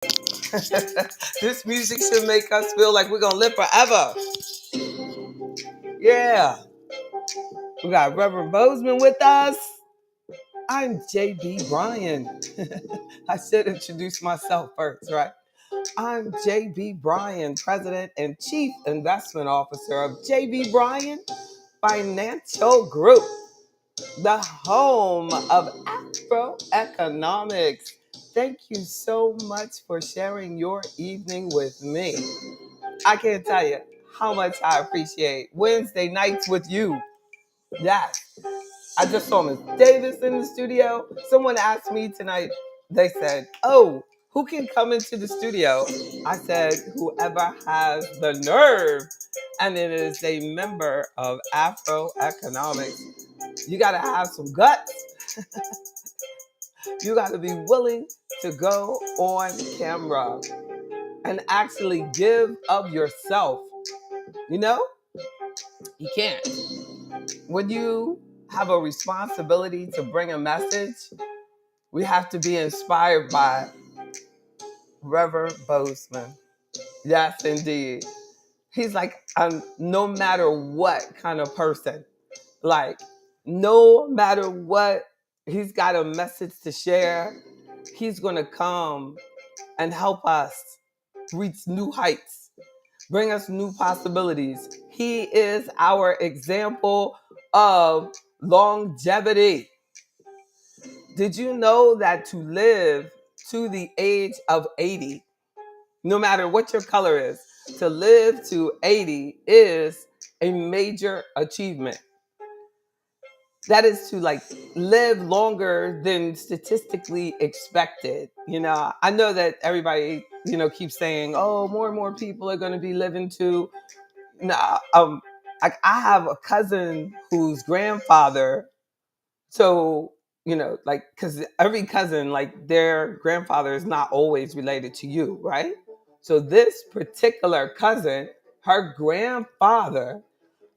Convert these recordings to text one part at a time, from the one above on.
This music should make us feel like we're gonna live forever. Yeah. We got Reverend Bozeman with us. I'm JB Bryan. I should introduce myself first, right? I'm JB Bryan, President and Chief Investment Officer of JB Bryan Financial Group, the home of AfroEconomics. Thank you so much for sharing your evening with me. I can't tell you how much I appreciate Wednesday nights with you. Yes. I just saw Miss Davis in the studio. Someone asked me tonight, they said, "Oh, who can come into the studio?" I said, "Whoever has the nerve." And it is a member of AfroEconomics. You got to have some guts. You got to be willing to go on camera and actually give of yourself. You know, you can't. When you have a responsibility to bring a message, we have to be inspired by Reverend Bozeman. Yes, indeed. He's like a no matter what kind of person. Like, no matter what, he's got a message to share. He's going to come and help us reach new heights, bring us new possibilities. He is our example of longevity. Did you know that to live to the age of 80, no matter what your color is, to live to 80 is a major achievement? That is to like live longer than statistically expected. I know that everybody, keeps saying, oh, more and more people are going to be living to, nah, like I have a cousin whose grandfather, so, like, because every cousin, like, their grandfather is not always related to you, right? So this particular cousin, her grandfather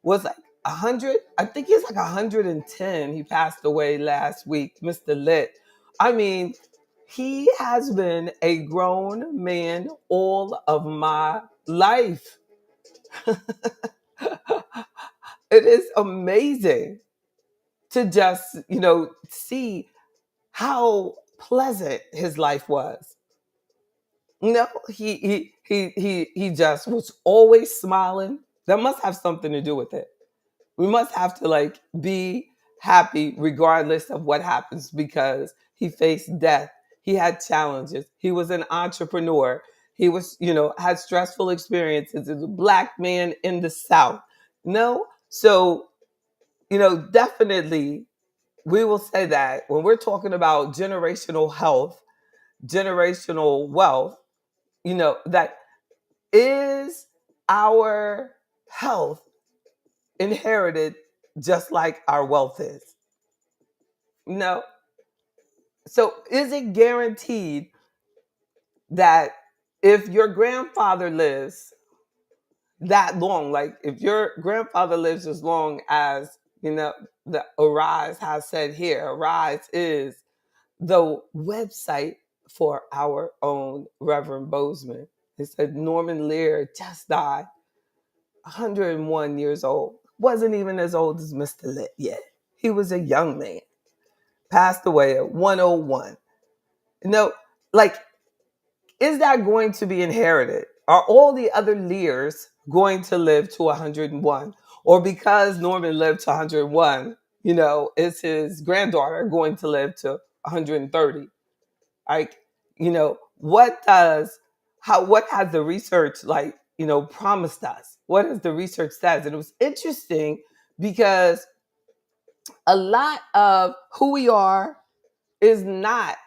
was like 100. I think he's like 110. He passed away last week, Mr. Lit. I mean, he has been a grown man all of my life. It is amazing to just, see how pleasant his life was. He just was always smiling. That must have something to do with it. We must have to like be happy regardless of what happens, because he faced death. He had challenges. He was an entrepreneur. He was, had stressful experiences as a black man in the South. No, so, definitely we will say that when we're talking about generational health, generational wealth, that is our health inherited just like our wealth is. No. So is it guaranteed that if your grandfather lives that long, like if your grandfather lives as long as, the Arise has said here, Arise is the website for our own Reverend Bozeman. It said Norman Lear just died, 101 years old. Wasn't even as old as Mr. Lit yet. He was a young man. Passed away at 101. Like, is that going to be inherited? Are all the other Lears going to live to 101? Or because Norman lived to 101, is his granddaughter going to live to 130? Like, what has the research, like, promised us? What has the research says? And it was interesting because a lot of who we are is not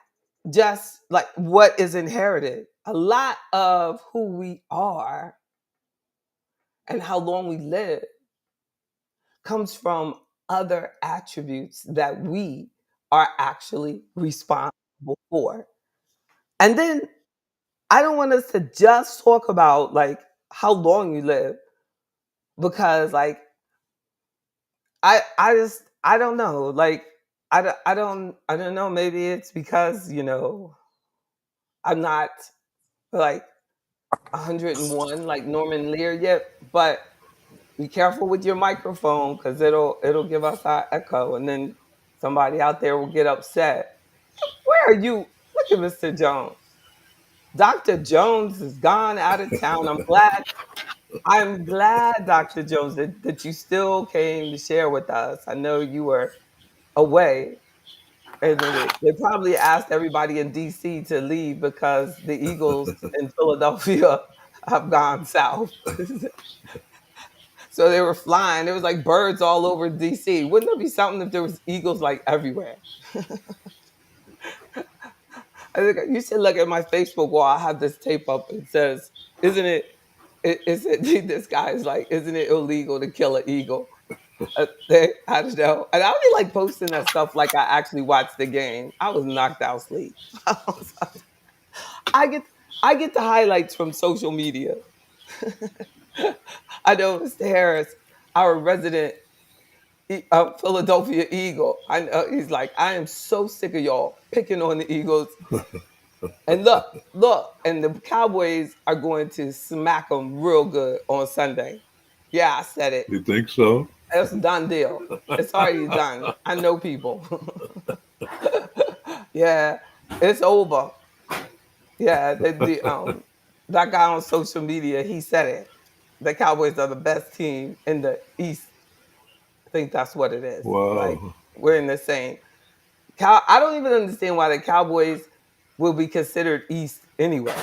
just like what is inherited. A lot of who we are and how long we live comes from other attributes that we are actually responsible for. And then I don't want us to just talk about like how long you live, because like I don't know, like I don't know, maybe it's because I'm not like 101, like Norman Lear yet, but be careful with your microphone because it'll give us our echo, and then somebody out there will get upset. Where are you? Look at Mr. Jones. Dr. Jones is gone out of town. I'm glad, Dr. Jones, that you still came to share with us. I know you were away, and then they probably asked everybody in DC to leave because the Eagles in Philadelphia have gone south. So they were flying. There was like birds all over DC. Wouldn't it be something if there was eagles like everywhere? I think you should look at my Facebook wall. I have this tape up. It says, "Isn't it? Is it?" This guy is like, "Isn't it illegal to kill an eagle?" I don't know. And I only like posting that stuff like I actually watched the game. I was knocked out sleep. I get I get the highlights from social media. I know Mr. Harris, our resident Philadelphia Eagle. I know he's like, I am so sick of y'all picking on the Eagles. And look, and the Cowboys are going to smack them real good on Sunday. Yeah, I said it. You think so? It's a done deal. It's already done. I know people. Yeah, it's over. Yeah, that guy on social media, he said it. The Cowboys are the best team in the East. I think that's what it is. Like Wow. we're in the same. I don't even understand why the Cowboys will be considered East anyway,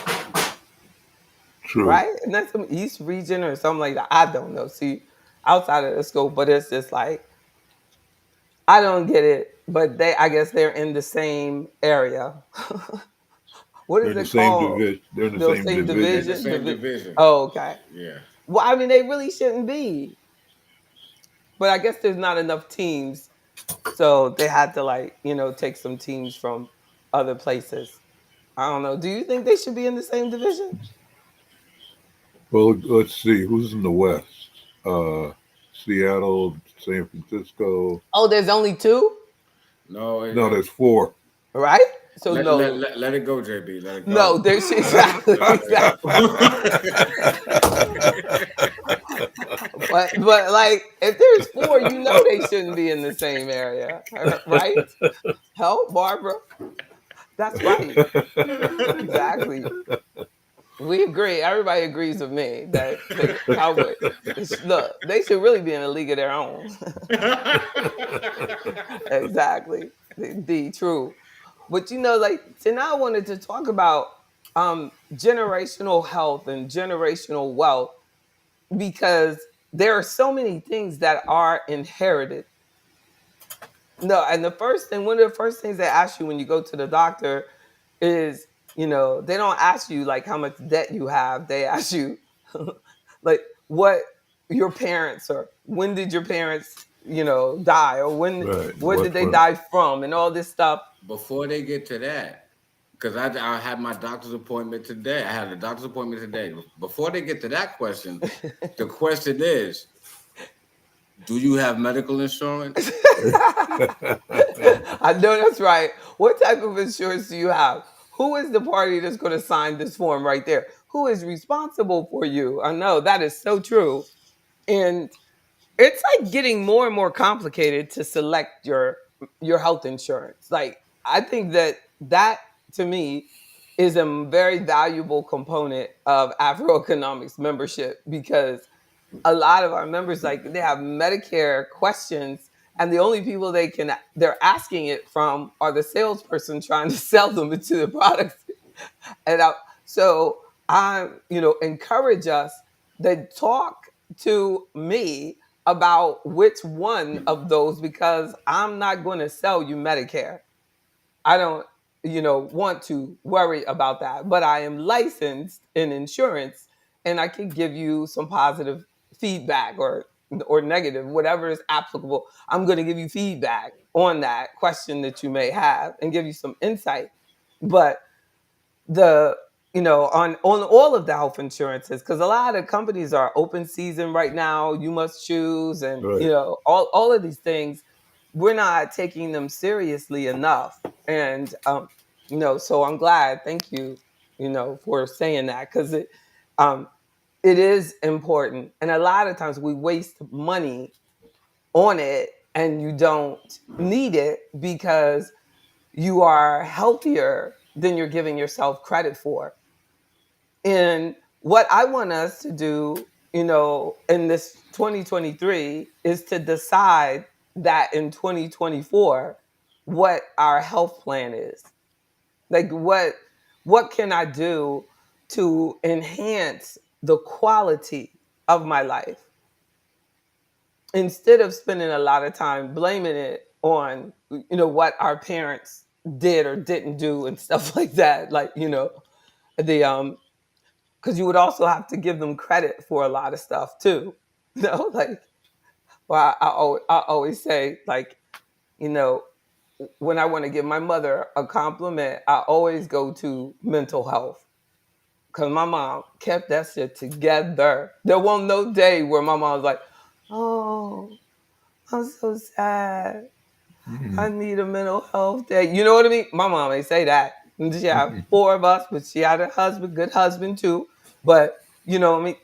True. right? And that's some East region or something like that. I don't know. See, outside of the scope, but it's just like I don't get it. But I guess they're in the same area. What They're is in the it same called? division. They're in the The same same division. In the division? same division. Oh, okay. Yeah. Well, I mean, they really shouldn't be. But I guess there's not enough teams. So they had to take some teams from other places. I don't know. Do you think they should be in the same division? Well, let's see. Who's in the West? Uh, Seattle, San Francisco. Oh, there's only two, No, No, there's four. right? So let, no, let, let, let it go, JB. Let it no, go. there's exactly, exactly. But like, if there's four, they shouldn't be in the same area, right? Help, Barbara. That's right. Exactly. We agree. Everybody agrees with me that the Cowboys look. They should really be in a league of their own. Exactly. The true. But like tonight I wanted to talk about generational health and generational wealth because there are so many things that are inherited. No, and one of the first things they ask you when you go to the doctor is, they don't ask you like how much debt you have. They ask you like what your parents or when did your parents, die or Right. what What did they from? die from and all this stuff. Before they get to that, because I had my doctor's appointment today. I had a doctor's appointment today. Before they get to that question, the question is, do you have medical insurance? I know that's right. What type of insurance do you have? Who is the party that's going to sign this form right there? Who is responsible for you? I know that is so true. And it's like getting more and more complicated to select your health insurance. Like I think that to me is a very valuable component of AfroEconomics membership because a lot of our members like they have Medicare questions and the only people they're asking it from are the salesperson trying to sell them into the products. And so I encourage us to talk to me about which one of those because I'm not going to sell you Medicare. I don't want to worry about that, but I am licensed in insurance and I can give you some positive feedback or negative, whatever is applicable. I'm going to give you feedback on that question that you may have and give you some insight. But the on all of the health insurances because a lot of companies are open season right now, you must choose, and Right. all of these things we're not taking them seriously enough. And so I'm glad, thank you, for saying that, because um, it is important. And a lot of times we waste money on it and you don't need it because you are healthier than you're giving yourself credit for. And what I want us to do, in this 2023 is to decide that in 2024 what our health plan is. Like what can I do to enhance the quality of my life instead of spending a lot of time blaming it on what our parents did or didn't do and stuff like that. Like, the because you would also have to give them credit for a lot of stuff too. Like, well, I always say, like, you know when I want to give my mother a compliment, I always go to mental health, because my mom kept that shit together. There wasn't no day where my mom was like, "Oh, I'm so sad. I Mm. need a mental health day." You know what I mean? My mom ain't say that. And she had four of us, but she had a husband, good husband too. But you know what I mean?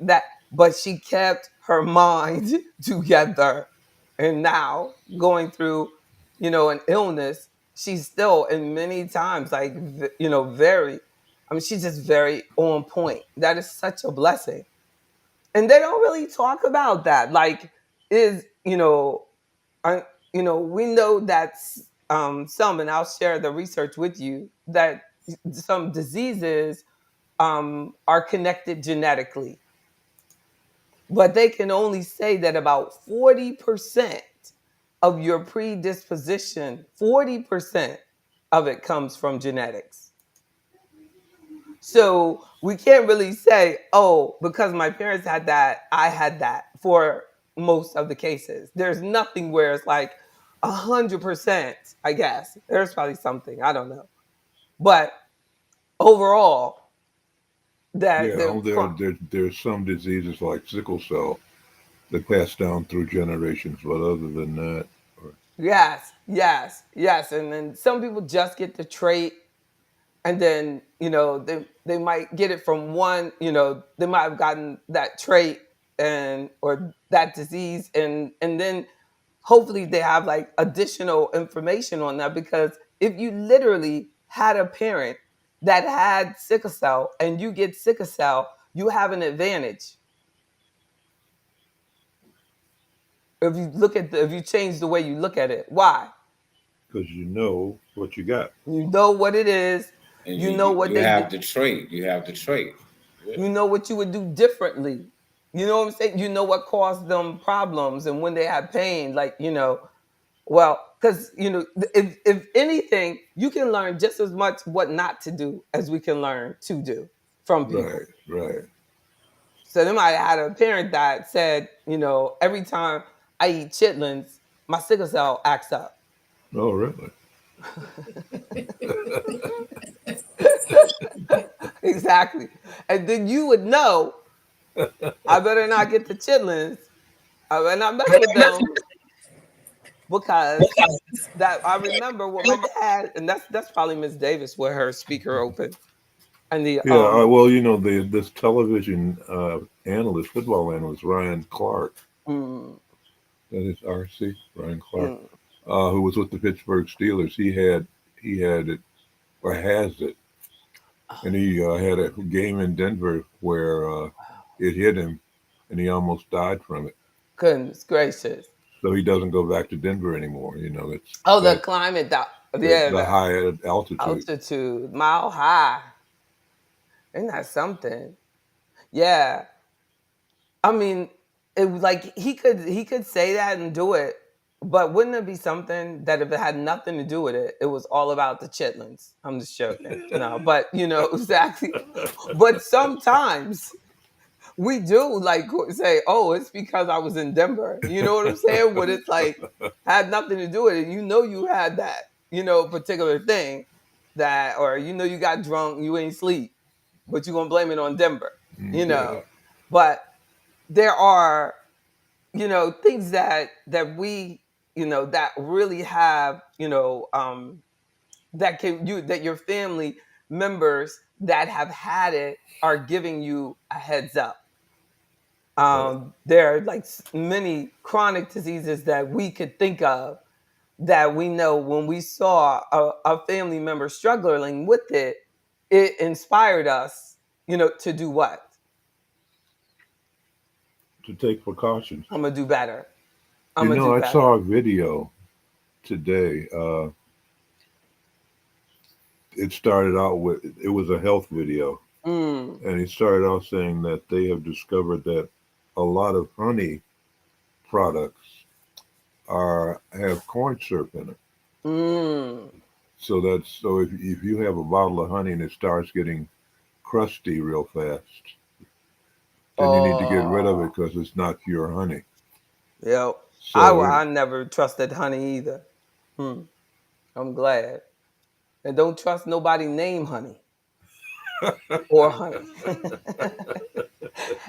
But she kept her mind together. And now going through, an illness, she's still, and many times, like, very, I mean, she's just very on point. That is such a blessing. And they don't really talk about that. Like, is, I, we know that some, and I'll share the research with you, that some diseases are connected genetically, but they can only say that about 40% of your predisposition, 40% of it comes from genetics. So we can't really say, oh, because my parents had that, I had that, for most of the cases. There's nothing where it's like 100%, I guess. There's probably something, I don't know. But overall, that Yeah, the there's some diseases like sickle cell that pass down through generations, but other than that, or, yes, yes, yes. And then some people just get the trait, and then they might get it from one, they might have gotten that trait and or that disease, and then hopefully they have like additional information on that, because if you literally had a parent that had sickle cell and you get sickle cell, you have an advantage. If you change the way you look at it. Why? because you know what you got. You know what it is. And You know what you they have did. the trait. You have the trait. Yeah. You know what you would do differently. You know what I'm saying? You know what caused them problems and when they had pain. Like, well, because, if anything, you can learn just as much what not to do as we can learn to do from Right, people. right. So they might have had a parent that said, every time I eat chitlins, my sickle cell acts up. Oh, really? Exactly. And then you would know, I better not get the chitlins. I better not mess with them, because that I remember what my dad, and that's probably Miss Davis with her speaker open. And the Yeah, well, this television analyst, football analyst, Ryan Clark, mm, that is RC, Ryan Clark, mm, who was with the Pittsburgh Steelers. He had it or has it, and oh, he had a game in Denver where wow. it hit him, and he almost died from it. Goodness gracious. So he doesn't go back to Denver anymore. It's Oh, the that climate, the, yeah, the the high altitude. altitude, mile high. Isn't that something? Yeah. I mean, it was like he could say that and do it, but wouldn't it be something that if it had nothing to do with it, it was all about the chitlins? I'm just joking. No, but exactly. But sometimes we do like say, "Oh, it's because I was in Denver." You know what I'm saying? When it's like had nothing to do with it. You had that, particular thing that, or you got drunk, you ain't sleep, but you gonna blame it on Denver. You Yeah, know, but there are things that we that really have that your family members that have had it are giving you a heads up. Right. There are like many chronic diseases that we could think of that we know when we saw a family member struggling with it, it inspired us, to do what? To take precautions. I'm gonna do better. I'm gonna do I better. saw a video today. It started out with, it was a health video, Mm, and he started out saying that they have discovered that a lot of honey products are have corn syrup in it. mm. So if you have a bottle of honey and it starts getting crusty real fast, then you need to get rid of Oh, it because it's not pure honey. yeah. So I never trusted honey either. Hmm. I'm glad. And don't trust nobody named Honey or Honey.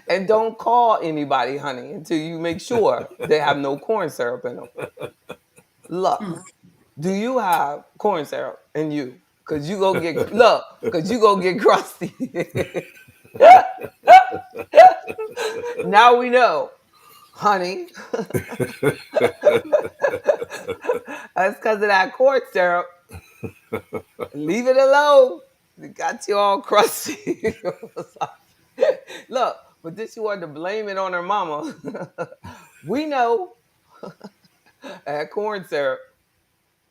And don't call anybody Honey until you make sure they have no corn syrup in them. Look, do you have corn syrup in you? Cause you go get look, cause you go get crusty. Now we know, honey. That's because of that corn syrup. Leave it alone. It got you all crusty. Look, but then she wanted to blame it on her mama. We know that corn syrup.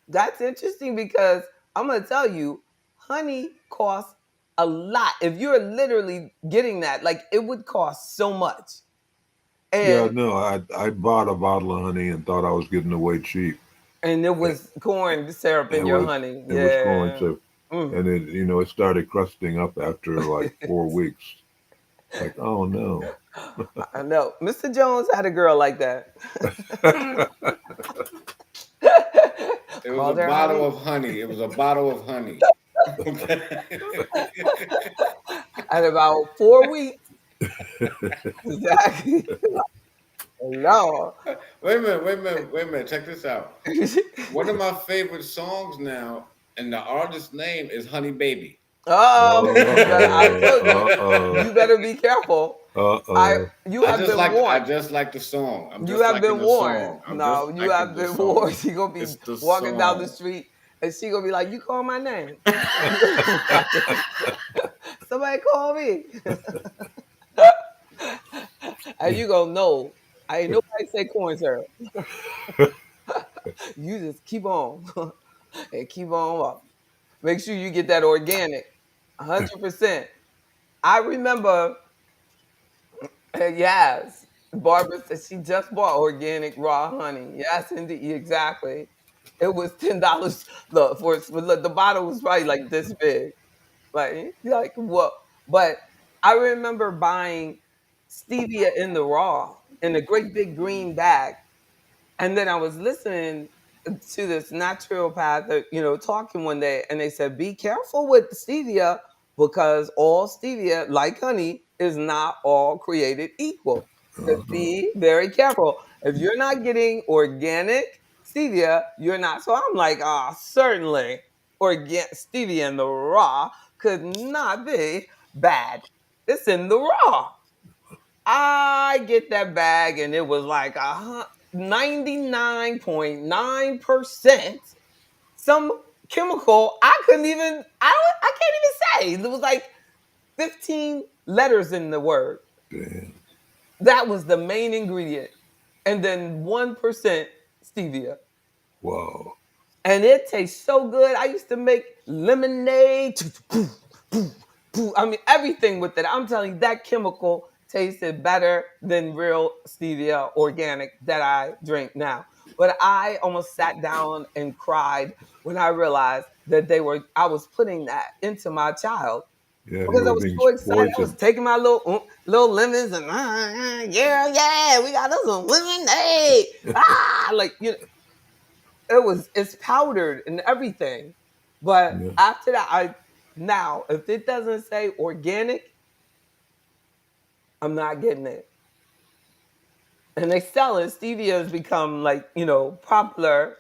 That's interesting because I'm gonna tell you, honey costs a lot. If you're literally getting that, like it would cost so much. yeah, And no, I bought a bottle of honey and thought I was getting away cheap. and it was corn syrup It in your was honey. it was corn Yeah. syrup, Mm. and it started crusting up after like 4 weeks. Like, oh no. I know. Mr. Jones had a girl like that. It was a Called her bottle honey. of honey. It was a bottle of honey. Okay. At about 4 weeks. Exactly. No. Wait a minute, wait a minute, wait a minute. Check this out. One of my favorite songs now, and the artist's name is Honey Baby. Oh, you better. I Uh-oh. told you. Uh-oh. You better be careful. Uh-oh. You have been I warned. just like the song. I'm You just have liking been the warned. song. I'm just No, you liking have the been warned. song. She gonna be It's the walking down the song. street and she gonna be like, "You call my name." Somebody call me. And you go, "No, I ain't nobody say corn syrup. You just keep on and keep on up. Make sure you get that organic, 100%." I remember, yes, Barbara said she just bought organic raw honey. Yes, indeed, exactly. It was $10. Look, look, the bottle was probably like this big. Like what? But I remember buying stevia in the raw in a great big green bag. And then I was listening to this naturopath, talking one day, and they said, "Be careful with stevia because all stevia, like honey, is not all created equal. Just Uh-oh. be very careful. If you're not getting organic stevia, you're not." So I'm like, certainly, organic stevia in the raw could not be bad. It's in the raw. I get that bag and it was like 99.9% some chemical I can't even say. It was like 15 letters in the word. Damn. That was the main ingredient. And then 1% stevia. Wow. And it tastes so good. I used to make lemonade. I mean, everything with it. I'm telling you, that chemical tasted better than real stevia organic that I drink now. But I almost sat down and cried when I realized that I was putting that into my child Yeah, because you I were was being so excited. I was poisoned. taking my little lemons and yeah, we got us some lemonade. Like it's powdered and everything. But Yeah. after that, now if it doesn't say organic, I'm not getting it. And they sell it. Stevia has become like, popular.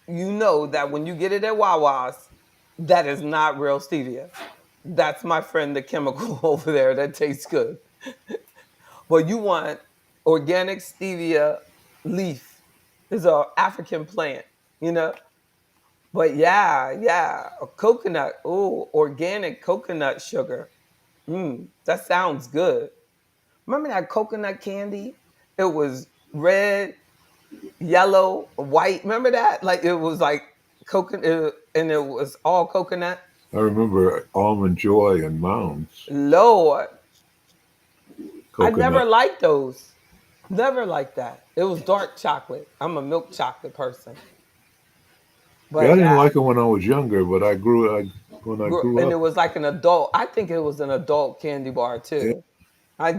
You know that when you get it at Wawa's, that is not real stevia. That's my friend, the chemical over there that tastes good. But you want organic stevia leaf. It's an African plant, you know. But yeah, yeah, a coconut. Oh, organic coconut sugar. That sounds good. Remember that coconut candy? It was red, yellow, white. Remember that? Like it was like coconut, and it was all coconut. I remember Almond Joy and Mounds Lord, I never coconut. liked those. Never liked that. It was dark chocolate. I'm a milk chocolate person. Yeah, I But didn't yeah, like it when I was younger, but when I grew and it up. was like an adult. I think it was an adult candy bar Yeah, too. I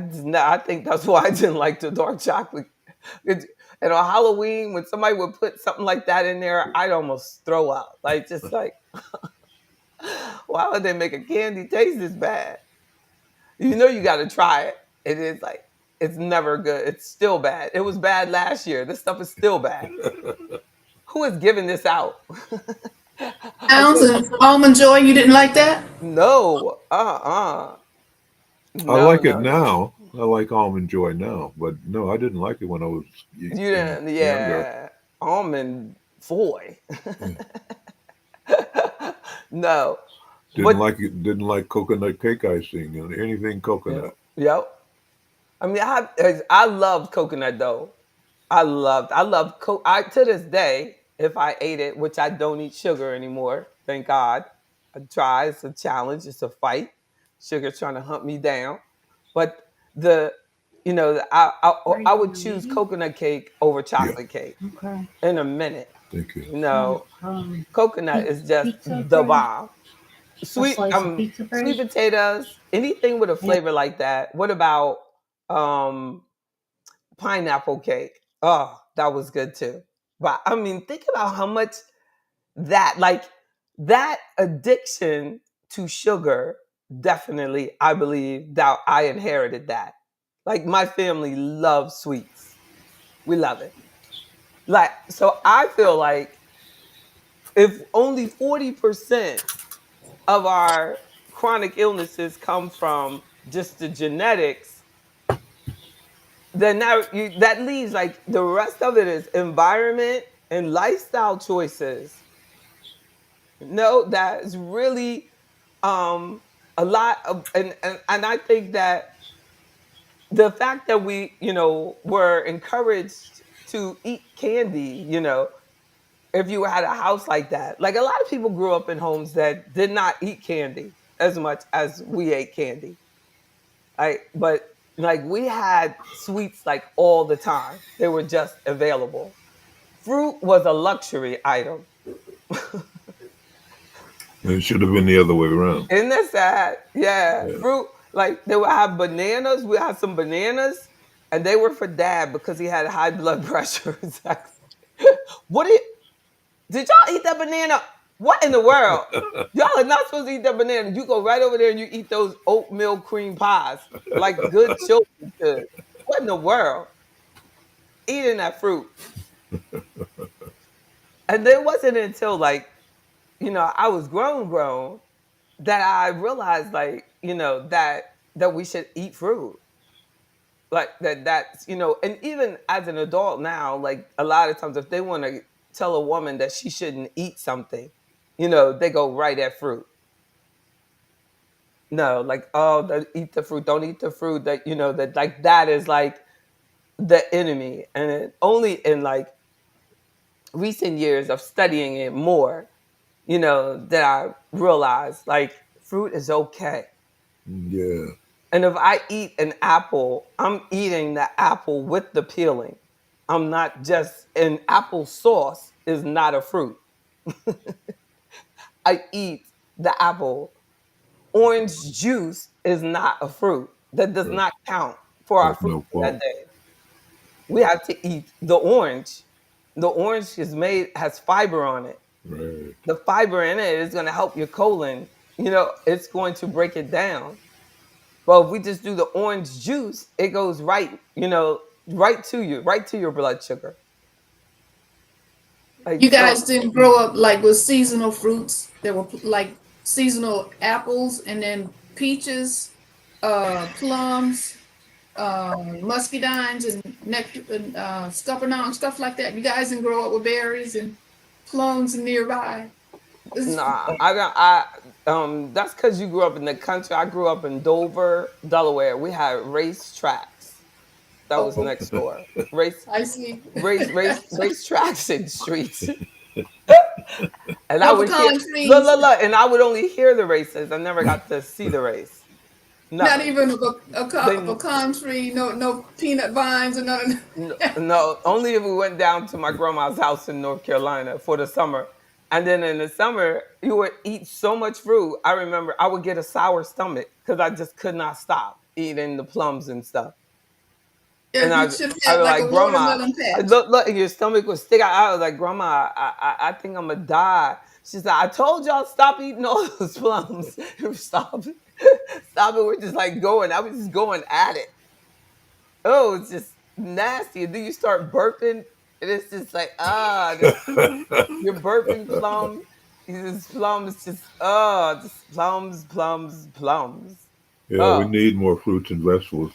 think that's why I didn't like the dark chocolate. And on Halloween, when somebody would put something like that in there, I'd almost throw up. Like just like, why would they make a candy taste this bad? You know, you got to try it. It is like it's never good. It's still bad. It was bad last year. This stuff is still bad. Who is giving this out? I Pounds can't. and almond joy. You didn't like that? No. I No. like it No. No. now. I like Almond Joy now, but no, I didn't like it when I was You didn't. younger. Yeah. Almond foy. Yeah. No. Didn't But like it. Didn't like coconut cake icing and anything yeah. coconut. Yep. I mean, I loved coconut though. I to this day, if I ate it, which I don't eat sugar anymore, thank God. I try. It's a challenge. It's a fight. Sugar's trying to hunt me down. But the, I would choose coconut cake over Yeah. chocolate cake in a minute. Thank you. You know, coconut is just the bomb. Sweet potatoes, anything with a flavor like that. What about um pineapple cake? Oh, that was good too. But I mean, think about how much like that addiction to sugar, definitely I believe that I inherited that. Like my family loves sweets. We love it. Like so I feel like if only 40% of our chronic illnesses come from just the genetics, then that leaves like the rest of it is environment and lifestyle choices. No, that is really a lot of, and I think that the fact that we, were encouraged to eat candy, if you had a house like that. Like a lot of people grew up in homes that did not eat candy as much as we ate candy. But like we had sweets like all the time. They were just available. Fruit was a luxury item. It should have been the other way around. Isn't that sad? Yeah. Yeah. Fruit, like they would have bananas. We had some bananas, and they were for dad because he had high blood pressure. Exactly. What did y'all eat that banana? What in the world? Y'all are not supposed to eat that banana. You go right over there and you eat those oatmeal cream pies like good children should. What in the world? Eating that fruit. And then it wasn't until like, I was grown that I realized like, that we should eat fruit. Like that's, and even as an adult now, like a lot of times if they want to tell a woman that she shouldn't eat something, they go right at fruit. No, like, oh, eat the fruit, don't eat the fruit. That that like that is like the enemy. And only in like recent years of studying it more, that I realized like fruit is okay. Yeah. And if I eat an apple, I'm eating the apple with the peeling. I'm not just an apple sauce is not a fruit. I eat the apple. Orange juice is not a fruit. That does Right. not count for our Has fruit no for that fault. day. We have to eat the orange. The orange has fiber on it. Right. The fiber in it is going to help your colon. It's going to break it down. Well, if we just do the orange juice, it goes right, right to your blood sugar. Like You so, guys didn't grow up like with seasonal fruits. There were like seasonal apples, and then peaches, plums, muscadines, and scuppernong, stuff like that. You guys can grow up with berries and plums nearby. It's, Nah, I don't. That's because you grew up in the country. I grew up in Dover, Delaware. We had race tracks. That was oh, next door. Race, I see. race tracks and streets. And I No would hear, pecan look, trees. look, look, and I would only hear the races. I never got to see the race. Not Never. even a They pecan tree. No peanut vines or none of that. no, only if we went down to my grandma's house in North Carolina for the summer. And then in the summer, you would eat so much fruit. I remember I would get a sour stomach because I just could not stop eating the plums and stuff. Yeah, And you should I have was like a like, Grandma, watermelon I patch. look, your stomach was stick out. I was like, Grandma, I think I'm gonna die. She said, I told y'all stop eating all those plums. Stop, stop it. We're just like going. I was just going at it. Oh, it's just nasty. And then you start burping, and it's just like, this you're burping plum. These plums just just plums, plums, plums. Yeah, we Oh, need more fruits and vegetables.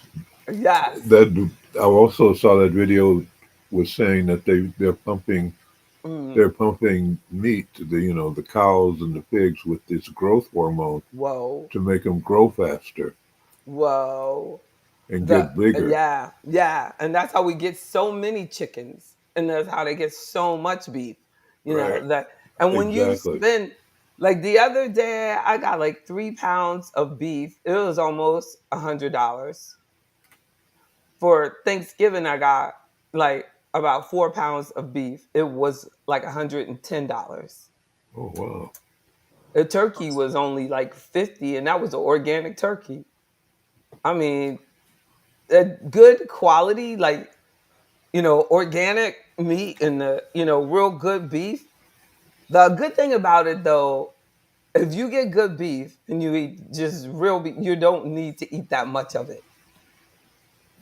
yes. That I also saw that video was saying that they're Mm. pumping meat to the cows and the pigs with this growth hormone Whoa. to make them grow faster Whoa. and The get bigger. Yeah, yeah. And that's how we get so many chickens. And that's how they get so much beef. You Right. know, that and when you Exactly. spend like the other day I got like 3 pounds of beef. It was almost $100. For Thanksgiving I got like about 4 pounds of beef. It was like $110. Oh wow. A turkey was only like 50, and that was an organic turkey. I mean, a good quality, like, organic meat and real good beef. The good thing about it though, if you get good beef and you eat just real beef, you don't need to eat that much of it.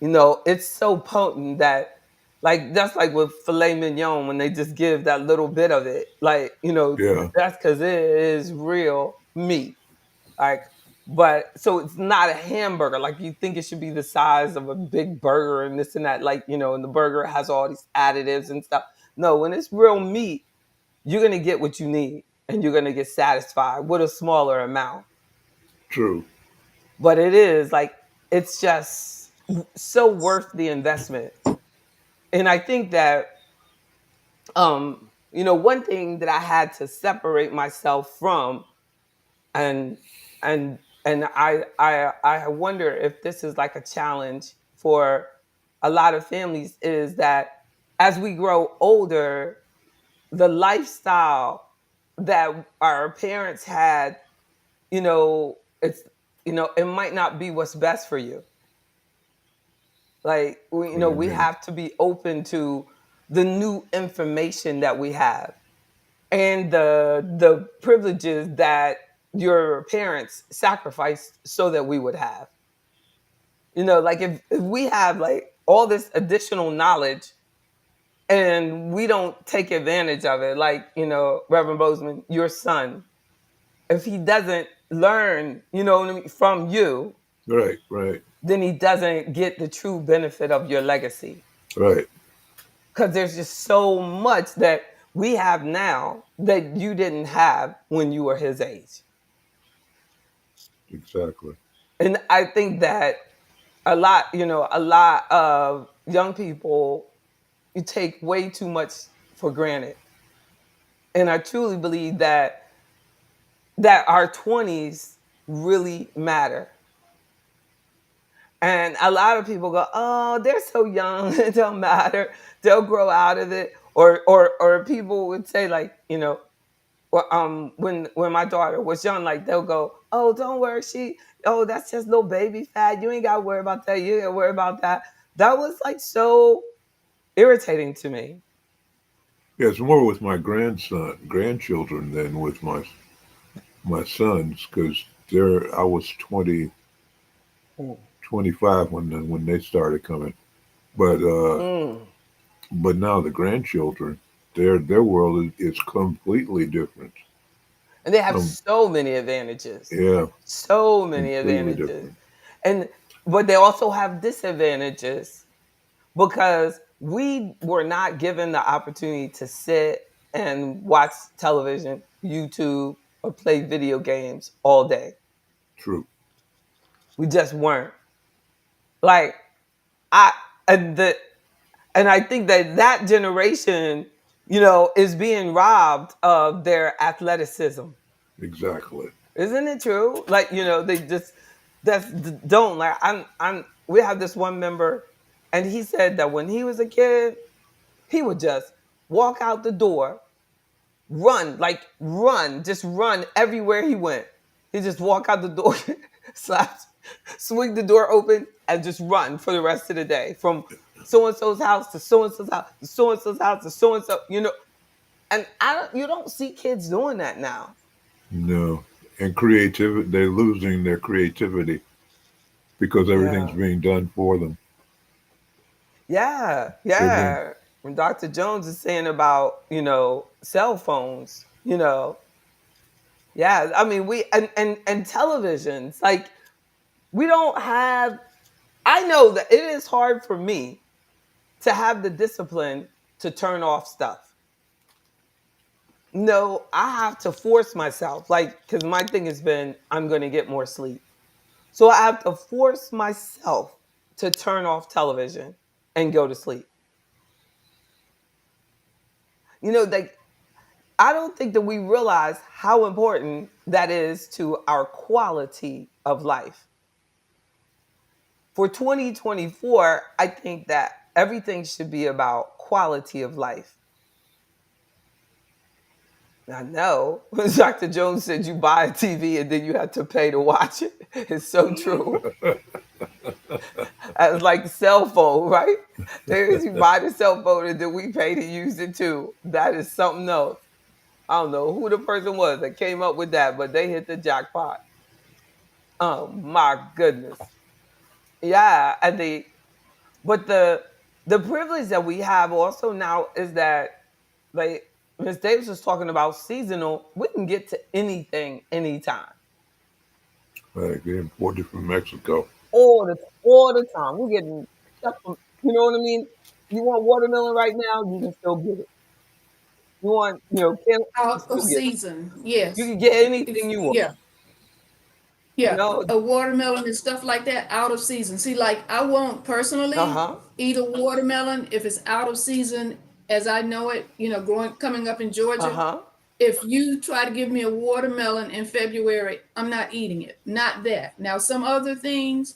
It's so potent that, like, that's like with filet mignon when they just give that little bit of it. Like, Yeah. that's because it is real meat. Like, but so it's not a hamburger. Like you think it should be the size of a big burger and this and that. Like, and the burger has all these additives and stuff. No, when it's real meat, you're gonna get what you need and you're gonna get satisfied with a smaller amount. True. But it is like it's just so worth the investment. And I think that one thing that I had to separate myself from, and and I wonder if this is like a challenge for a lot of families, is that as we grow older, the lifestyle that our parents had, it's it might not be what's best for you. Like we, What do you we mean? have to be open to the new information that we have and the privileges that your parents sacrificed so that we would have. Like if we have like all this additional knowledge and we don't take advantage of it, like, Reverend Bozeman, your son, if he doesn't learn, what I mean, from you, Right. Right. then he doesn't get the true benefit of your legacy. Right. Because there's just so much that we have now that you didn't have when you were his age. Exactly. And I think that a lot of young people, you take way too much for granted. And I truly believe that our 20s really matter. And a lot of people go, "Oh, they're so young, it don't matter. They'll grow out of it." Or people would say, like, when my daughter was young, like they'll go, "Oh, don't worry, that's just little baby fat. You ain't gotta worry about that. You ain't gotta worry about that." That was like so irritating to me. Yeah, it's more with my grandchildren than with my sons because I was 25 when they started coming, but Mm. but now the grandchildren, their world is completely different. And they have Um, so many advantages. yeah, So many completely advantages. different. And but they also have disadvantages because we were not given the opportunity to sit and watch television, YouTube, or play video games all day. True. We just weren't. Like I and the and I think that that generation, is being robbed of their athleticism. Exactly. Isn't it true? Like, they just that's don't like I'm we have this one member and he said that when he was a kid, he would just walk out the door, run, like run, just run everywhere he went. He just walk out the door, slap, swing the door open, and just run for the rest of the day from so and so's house to so and so's house to so and so's house to so and so. And you don't see kids doing that now. No. And creativity, they're losing their creativity because everything's Yeah, being done for them. yeah, They're being, yeah. When Dr. Jones is saying about cell phones, yeah. I mean, we and televisions, like we don't have. I know that it is hard for me to have the discipline to turn off stuff. No, I have to force myself, like, because my thing has been, I'm going to get more sleep. So I have to force myself to turn off television and go to sleep. Like, I don't think that we realize how important that is to our quality of life. For 2024, I think that everything should be about quality of life. I know. Dr. Jones said you buy a TV and then you have to pay to watch it. It's so true. It's like the cell phone, right? There's you buy the cell phone and then we pay to use it too. That is something else. I don't know who the person was that came up with that, but they hit the jackpot. Oh my goodness. Yeah, but the privilege that we have also now is that, like Miss Davis was talking about seasonal, we can get to anything anytime. like, they're imported from Mexico. All the time. We're getting stuff from, you know what I mean? You want watermelon right now, you can still get it. You want, cantaloupe, you can Out of still get it. season, You yes. can get anything you want. Yeah, You yeah. know? A watermelon and stuff like that out of season. See, like I won't personally Uh-huh. eat a watermelon if it's out of season as I know it, growing coming up in Georgia. Uh-huh. If you try to give me a watermelon in February, I'm not eating it. Not that. Now, some other things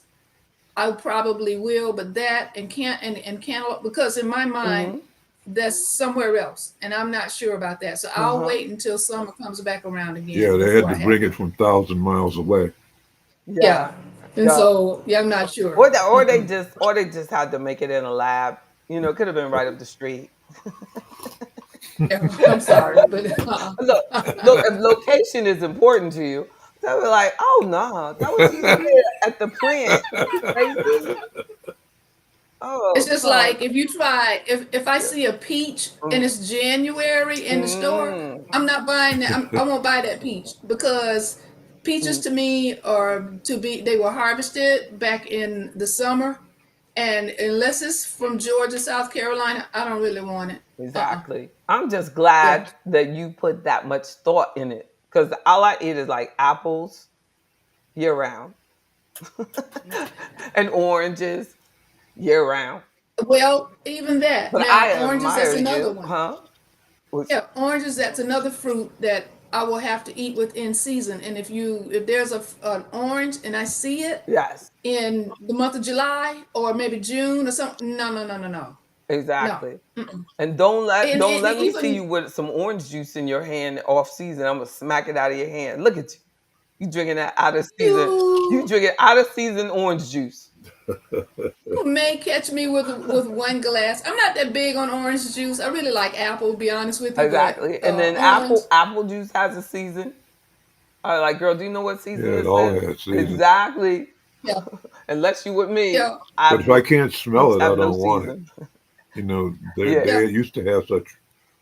I probably will, but that and cantaloupe, because in my mind, Mm-hmm. that's somewhere else, and I'm not sure about that. So I'll Uh-huh. wait until summer comes back around Yeah, again they had before to I have bring it one. from 1,000 miles away. Yeah. Yeah, and Yeah. so yeah, I'm not sure. Or they just had to make it in a lab. It could have been right up the street. Yeah, I'm sorry, but Look, look, if location is important to you, they'll be like, oh no, that was just there at the plant. You crazy? it's Oh just no. like if you try if I Yeah. see a peach and Mm, it's January in the store, mm, I'm not buying that. I won't buy that peach because peaches mm, to me are to be they were harvested back in the summer, and unless it's from Georgia, South Carolina, I don't really want it. exactly. I'm just Yeah. glad that you put that much thought in it. Because all I eat is like apples year round and oranges year round. Well, even that. But I Now, oranges, that's admire another you, one. huh? Was Yeah, oranges, that's another fruit that I will have to eat within season. And if there's an orange and I see it yes. in the month of July or maybe June or something, no, no, no, no, no, no. Exactly. Mm-mm. And don't let And, don't and let me see you even with some orange juice in your hand off season. I'm gonna smack it out of your hand. Look at you. You drinking that out of season. You you, drinking out of season orange juice. you may catch me with one glass. I'm not that big on orange juice. I really like apple, to be honest with you, but Exactly. And then orange, apple juice has a season. Like, girl, do you know what season Yeah, it this all is? has seasons. Exactly. yeah, Unless you with me, yeah, But if I apple can't juice smell it, I have no don't want it. season. They Yeah. yeah. used to have such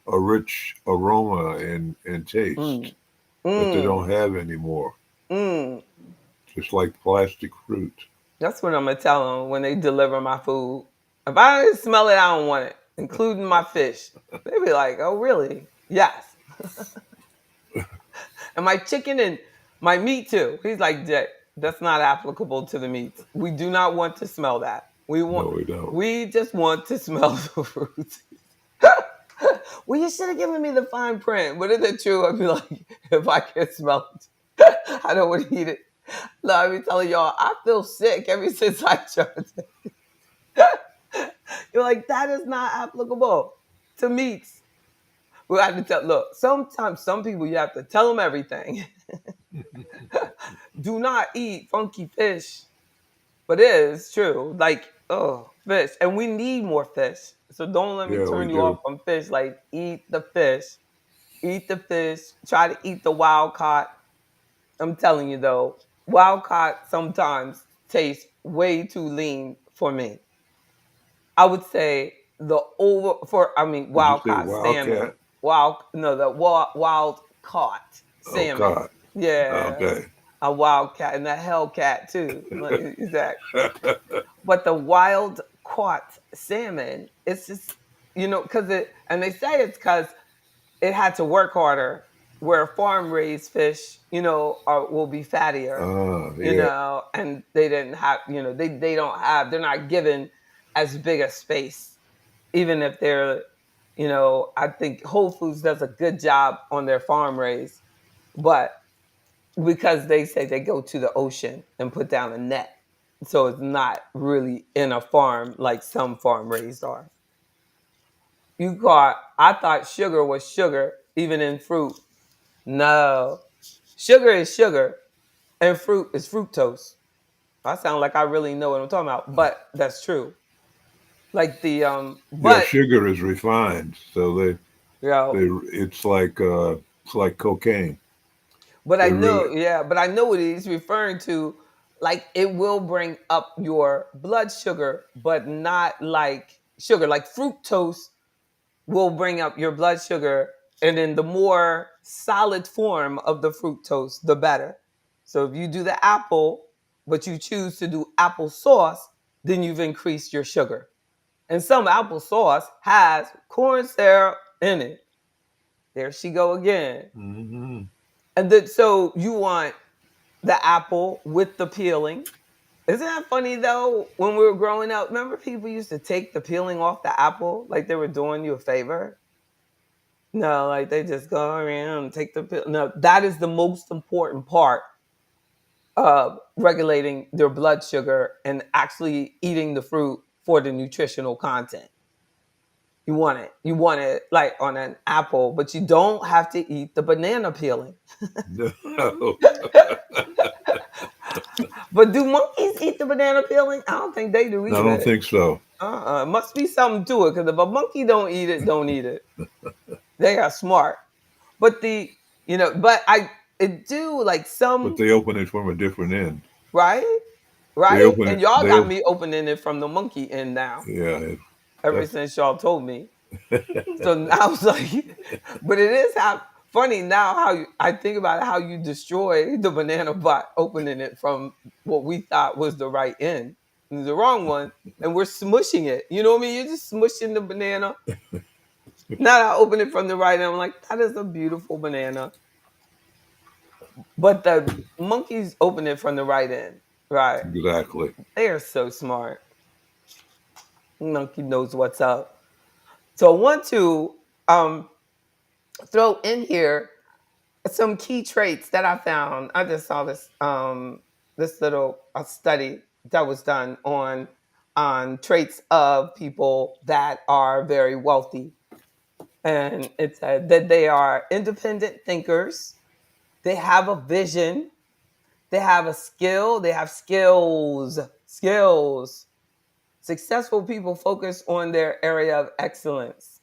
a rich aroma and Mm. taste. that they Mm. don't have anymore. Mm. Just like plastic fruit. That's what I'm gonna tell them when they deliver my food. If I didn't smell it, I don't want it, including my fish. They be like, "Oh, really? Yes." And my chicken and my meat too. He's like, "Jay, that's not applicable to the meats. We do not want to smell that. No, we don't. We just want to smell the fruit." Well, you should have given me the fine print. But is it true? I'd be like, if I can't smell it, I don't want to eat it. No, I be telling y'all, I feel sick ever since I tried to. You're like, that is not applicable to meats. We have to tell, look, sometimes some people you have to tell them everything. Do not eat funky fish. But it is true. Like, oh, fish. And we need more fish. So don't let me Yeah, we turn you off do. from fish. Like, eat the fish. Eat the fish. Try to eat the wild caught. I'm telling you though, wild caught sometimes tastes way too lean for me. I would say Did you wild say caught salmon. wildcat? Wild caught Oh, salmon. God. Yeah. Okay. A wildcat and a hellcat too. Like, exactly. But the wild caught salmon, it's just, because and they say it's because it had to work harder, where farm raised fish, will be fattier, Yeah. and they didn't have, they don't have, they're not given as big a space, even if they're, I think Whole Foods does a good job on their farm raised, but because they say they go to the ocean and put down a net. So it's not really in a farm like some farm raised are. I thought sugar was sugar, even in fruit. No. Sugar is sugar, and fruit is fructose. I sound like I really know what I'm talking about, but that's true. Like Yeah, but sugar is refined, so you know, it's like cocaine. but I They really know, yeah, but I know what he's referring to. Like it will bring up your blood sugar, but not like sugar. Like fructose will bring up your blood sugar, and then the more solid form of the fructose, the better. So if you do the apple, but you choose to do apple sauce, then you've increased your sugar. And some apple sauce has corn syrup in it. There she go again. hmm And then so you want the apple with the peeling. Isn't that funny though? When we were growing up, remember people used to take the peeling off the apple like they were doing you a favor? No, like they just go around and take the pill. No, that is the most important part of regulating their blood sugar and actually eating the fruit for the nutritional content. You want it. You want it like on an apple, but you don't have to eat the banana peeling. no, But do monkeys eat the banana peeling? I don't think they do I don't either. think so. Must be something to it because if a monkey don't eat it, don't eat it. They are smart. But but I it do like But some, they open it from a different end. right? They Right? open And it. y'all got me opening it from the monkey end now, Yeah, ever that's since y'all told me. So now I was like, but it is funny now how I think about it, how you destroy the banana by opening it from what we thought was the right end, the wrong one, and we're smushing it. You know what I mean? You're just smushing the banana. Now I open it from the right end, I'm like, that is a beautiful banana. But the monkeys open it from the right end, right? exactly. They are so smart. Monkey knows what's up. So I want to throw in here some key traits that I found. I just saw this little study that was done on traits of people that are very wealthy, and it said that they are independent thinkers. They have a vision. They have a skill. They have skills. Skills. Successful people focus on their area of excellence,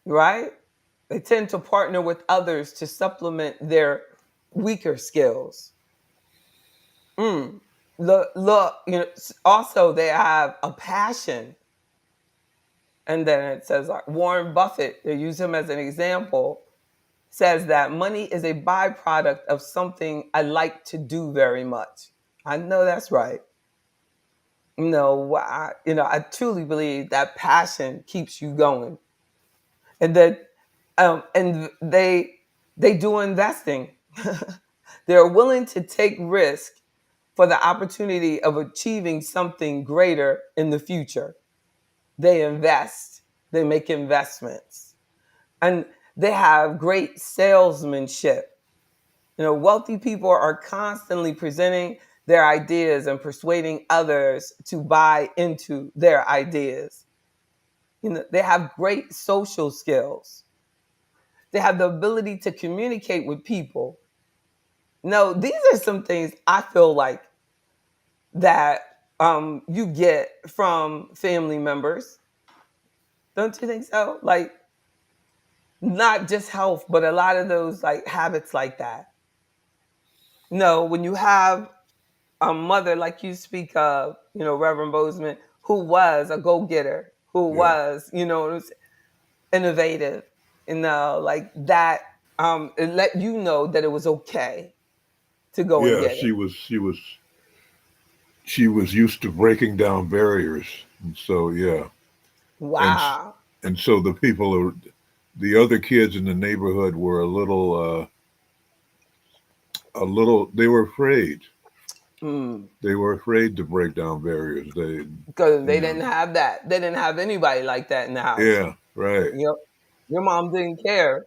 right? They tend to partner with others to supplement their weaker skills. Look, also they have a passion. And then it says like Warren Buffett, they use him as an example, says that money is a byproduct of something I like to do very much. I know that's right. I truly believe that passion keeps you going, and that, and they do investing. They're willing to take risk for the opportunity of achieving something greater in the future. They invest. They make investments, and they have great salesmanship. Wealthy people are constantly presenting their ideas and persuading others to buy into their ideas. They have great social skills. They have the ability to communicate with people. No, these are some things I feel like that you get from family members. Don't you think so? Like, not just health, but a lot of those like habits like that. No, when you have a mother like you speak of, Reverend Bozeman, who was a go-getter, who Yeah. was, innovative, like that, it let you know that it was okay to go and Yeah, get it. she was used to breaking down barriers. And so yeah. And Wow. and so the other kids in the neighborhood were they were afraid. Mm. They were afraid to break down barriers. They Because you they know didn't have that. They didn't have anybody like that in the house. Yeah, right. You know, your mom didn't care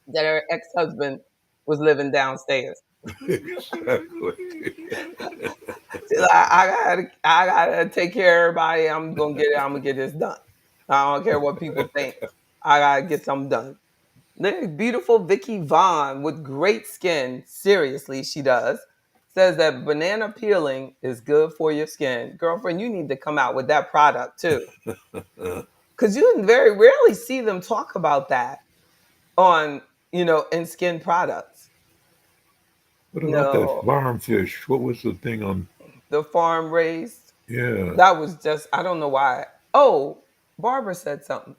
that her ex-husband was living downstairs. Exactly. She's like, I gotta take care of everybody. I'm gonna get it. I'm gonna get this done. I don't care what people think. I gotta get something done. The beautiful Vicky Vaughn with great skin, seriously, she does, says that banana peeling is good for your skin. Girlfriend, you need to come out with that product too. Because you very rarely see them talk about that on, in skin products. What about that No, farm fish? What was the thing on? the farm raised, Yeah, that was just, I don't know why. Oh, Barbara said something.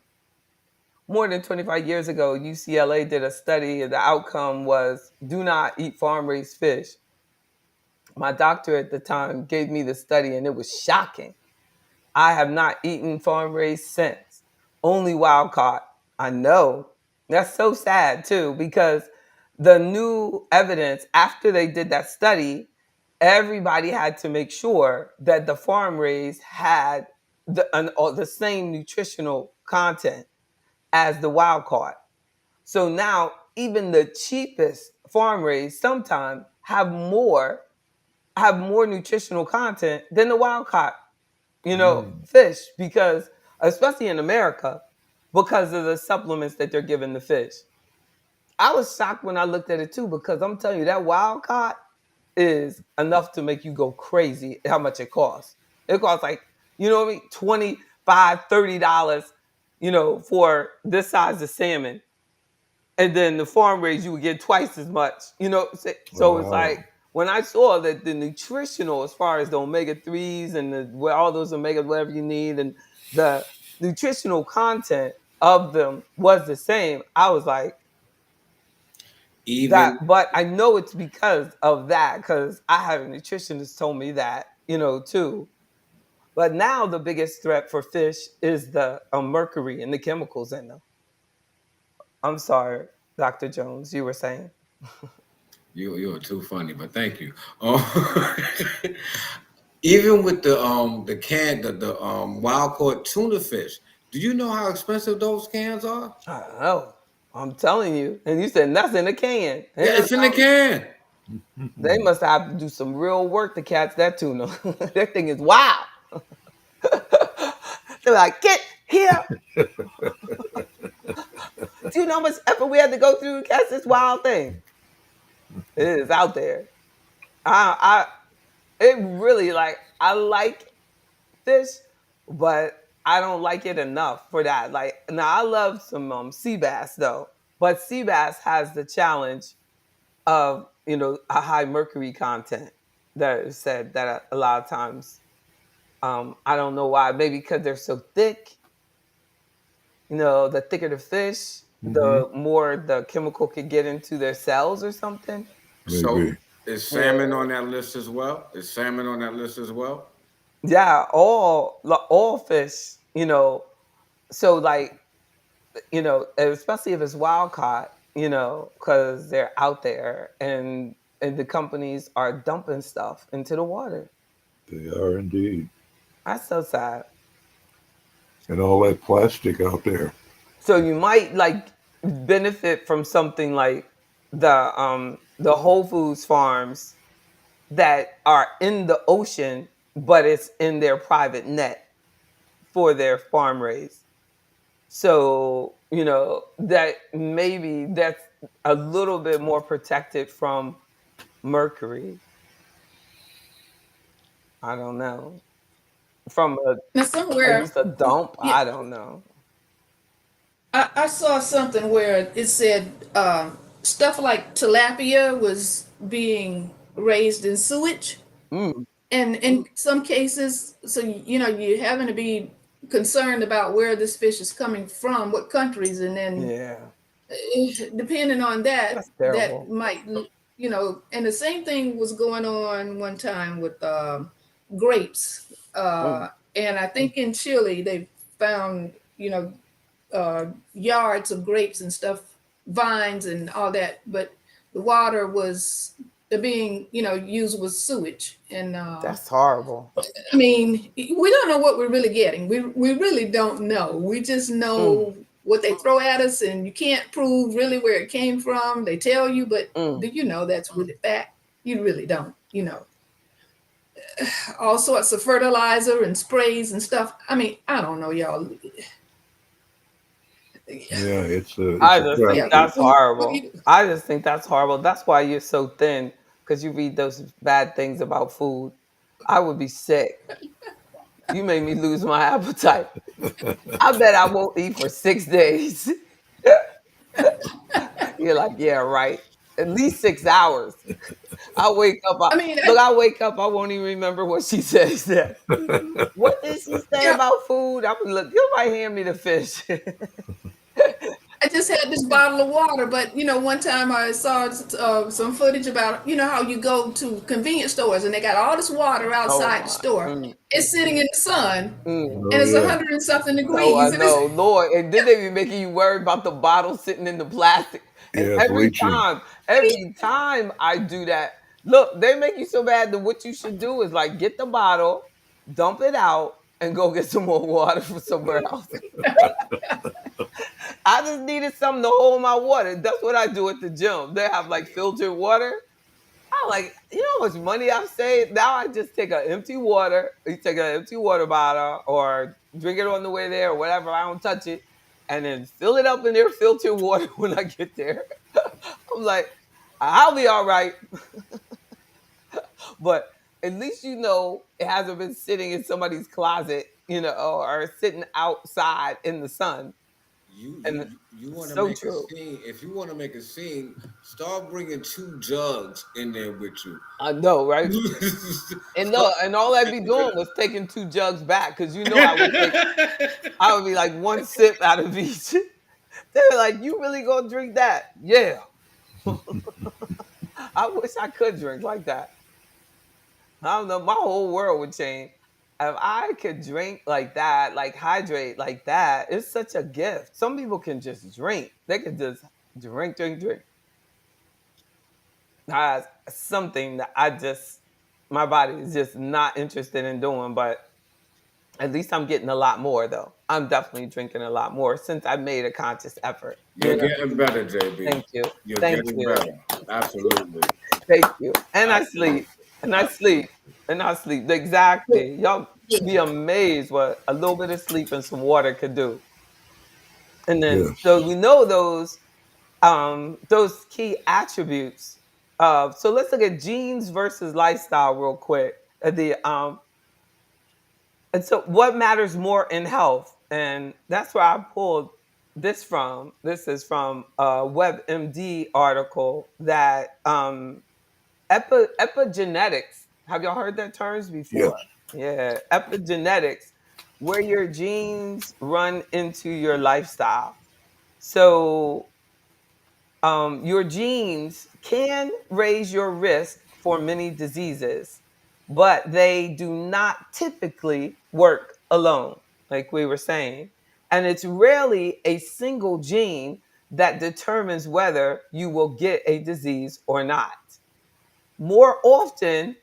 More than 25 years ago, UCLA did a study, and the outcome was do not eat farm raised fish. My doctor at the time gave me the study, and it was shocking. I have not eaten farm raised since. Only wild caught. I know. That's so sad too, because the new evidence after they did that study, everybody had to make sure that the farm raised had the same nutritional content as the wild caught. So now even the cheapest farm raised sometimes have more nutritional content than the wild caught, mm, fish, because especially in America, because of the supplements that they're giving the fish. I was shocked when I looked at it too, because I'm telling you that wild caught is enough to make you go crazy how much it costs. It costs like, what I mean, 25, $30, for this size of salmon. And then the farm raised, you would get twice as much. So it's like wow. when I saw that the nutritional, as far as the omega 3s and all those omega whatever you need, and the nutritional content of them was the same, I was like that. Even But I know it's because of that, because I had a nutritionist told me that, too. But now the biggest threat for fish is the mercury and the chemicals in them. I'm sorry, Dr. Jones, you were saying. you're too funny, but thank you. Even with the wild caught tuna fish, do you know how expensive those cans are? I don't know. I'm telling you. And you said that's in a can. Yeah, Ain't that it's in the something? can. They must have to do some real work to catch that tuna. That thing is wild. They're like, get here. Do you know how much effort we had to go through to catch this wild thing? It is out there. It really, like, I like fish, but I don't like it enough for that. Like, now I love some sea bass though, but sea bass has the challenge of a high mercury content that is said that a lot of times, I don't know why, maybe because they're so thick, the thicker the fish, Hmm. the more the chemical could get into their cells or something. So Maybe. is Yeah, salmon on that list as well? Is salmon on that list as well? yeah, all fish, so like, especially if it's wild caught, because they're out there and the companies are dumping stuff into the water. They are indeed. That's so sad. And all that plastic out there. So you might like benefit from something like the Whole Foods farms that are in the ocean, but it's in their private net for their farm raised. So, that maybe that's a little bit more protected from mercury. I don't know. From Now at somewhere, least a dump, yeah, I don't know. I saw something where it said stuff like tilapia was being raised in sewage, Mm, and in some cases, so you're having to be concerned about where this fish is coming from, what countries, and then yeah, depending on that, that's that terrible. might, and the same thing was going on one time with grapes. Mm, And I think in Chile, they found, yards of grapes and stuff, vines and all that, but the water was being, used with sewage. And that's horrible. I mean, we don't know what we're really getting. We really don't know. We just Mm, know what they throw at us, and you can't prove really where it came from. They tell you, but do mm. you know that's really fact? You really don't. All sorts of fertilizer and sprays and stuff. I mean, I don't know, y'all. Yeah, it's I a just think Yeah, travesty. that's what do horrible. you do? I just think that's horrible. That's why you're so thin, because you read those bad things about food. I would be sick. You made me lose my appetite. I bet I won't eat for 6 days. You're like, yeah, right. At least 6 hours. I wake up. I mean, Look, I wake up. I won't even remember what she said. What did she say yeah, about food? I would look. You might hand me the fish. I just had this bottle of water, but one time I saw some footage about how you go to convenience stores and they got all this water Oh outside the my. store. Mm, It's sitting in the sun, mm. and Oh it's a yeah. hundred and something No, I degrees, and it's know, Lord. And then they be making you worry about the bottle sitting in the plastic. And Yeah, it's every leaching. time, I mean, every time I do that, look, they make you so bad that what you should do is like get the bottle, dump it out, and go get some more water from somewhere else. I just needed something to hold my water. That's what I do at the gym. They have like filtered water. I like, how much money I've saved? Now I just take an empty water. You take an empty water bottle or drink it on the way there or whatever. I don't touch it. And then fill it up in their filtered water when I get there. I'm like, I'll be all right. But at least it hasn't been sitting in somebody's closet, or sitting outside in the sun. You And you you want it's to so make a true. scene. If you want to make a scene, start bringing two jugs in there with you. I know, right? And Start- look, and all I'd be doing was taking 2 jugs back because I would be like one sip out of each. They were like, "You really gonna drink that?" Yeah. I wish I could drink like that. I don't know. My whole world would change if I could drink like that, like hydrate like that. It's such a gift. Some people can just drink. They can just drink, drink, drink. That's something that my body is just not interested in doing. But at least I'm getting a lot more though. I'm definitely drinking a lot more since I made a conscious effort. You're getting better, JB. Thank you. You're Thank getting you. better. Absolutely. Thank you. And I Absolutely. sleep. And I sleep. Absolutely. And I sleep. Exactly. Y'all be yeah. amazed what a little bit of sleep and some water could do. And then Yes. so we know those key attributes. So let's look at genes versus lifestyle real quick. And so what matters more in health? And that's where I pulled this from. This is from a WebMD article that epigenetics. Have y'all heard that terms Yes. before? Yeah, epigenetics, where your genes run into your lifestyle. So your genes can raise your risk for many diseases, but they do not typically work alone, like we were saying. And it's rarely a single gene that determines whether you will get a disease or not. More often,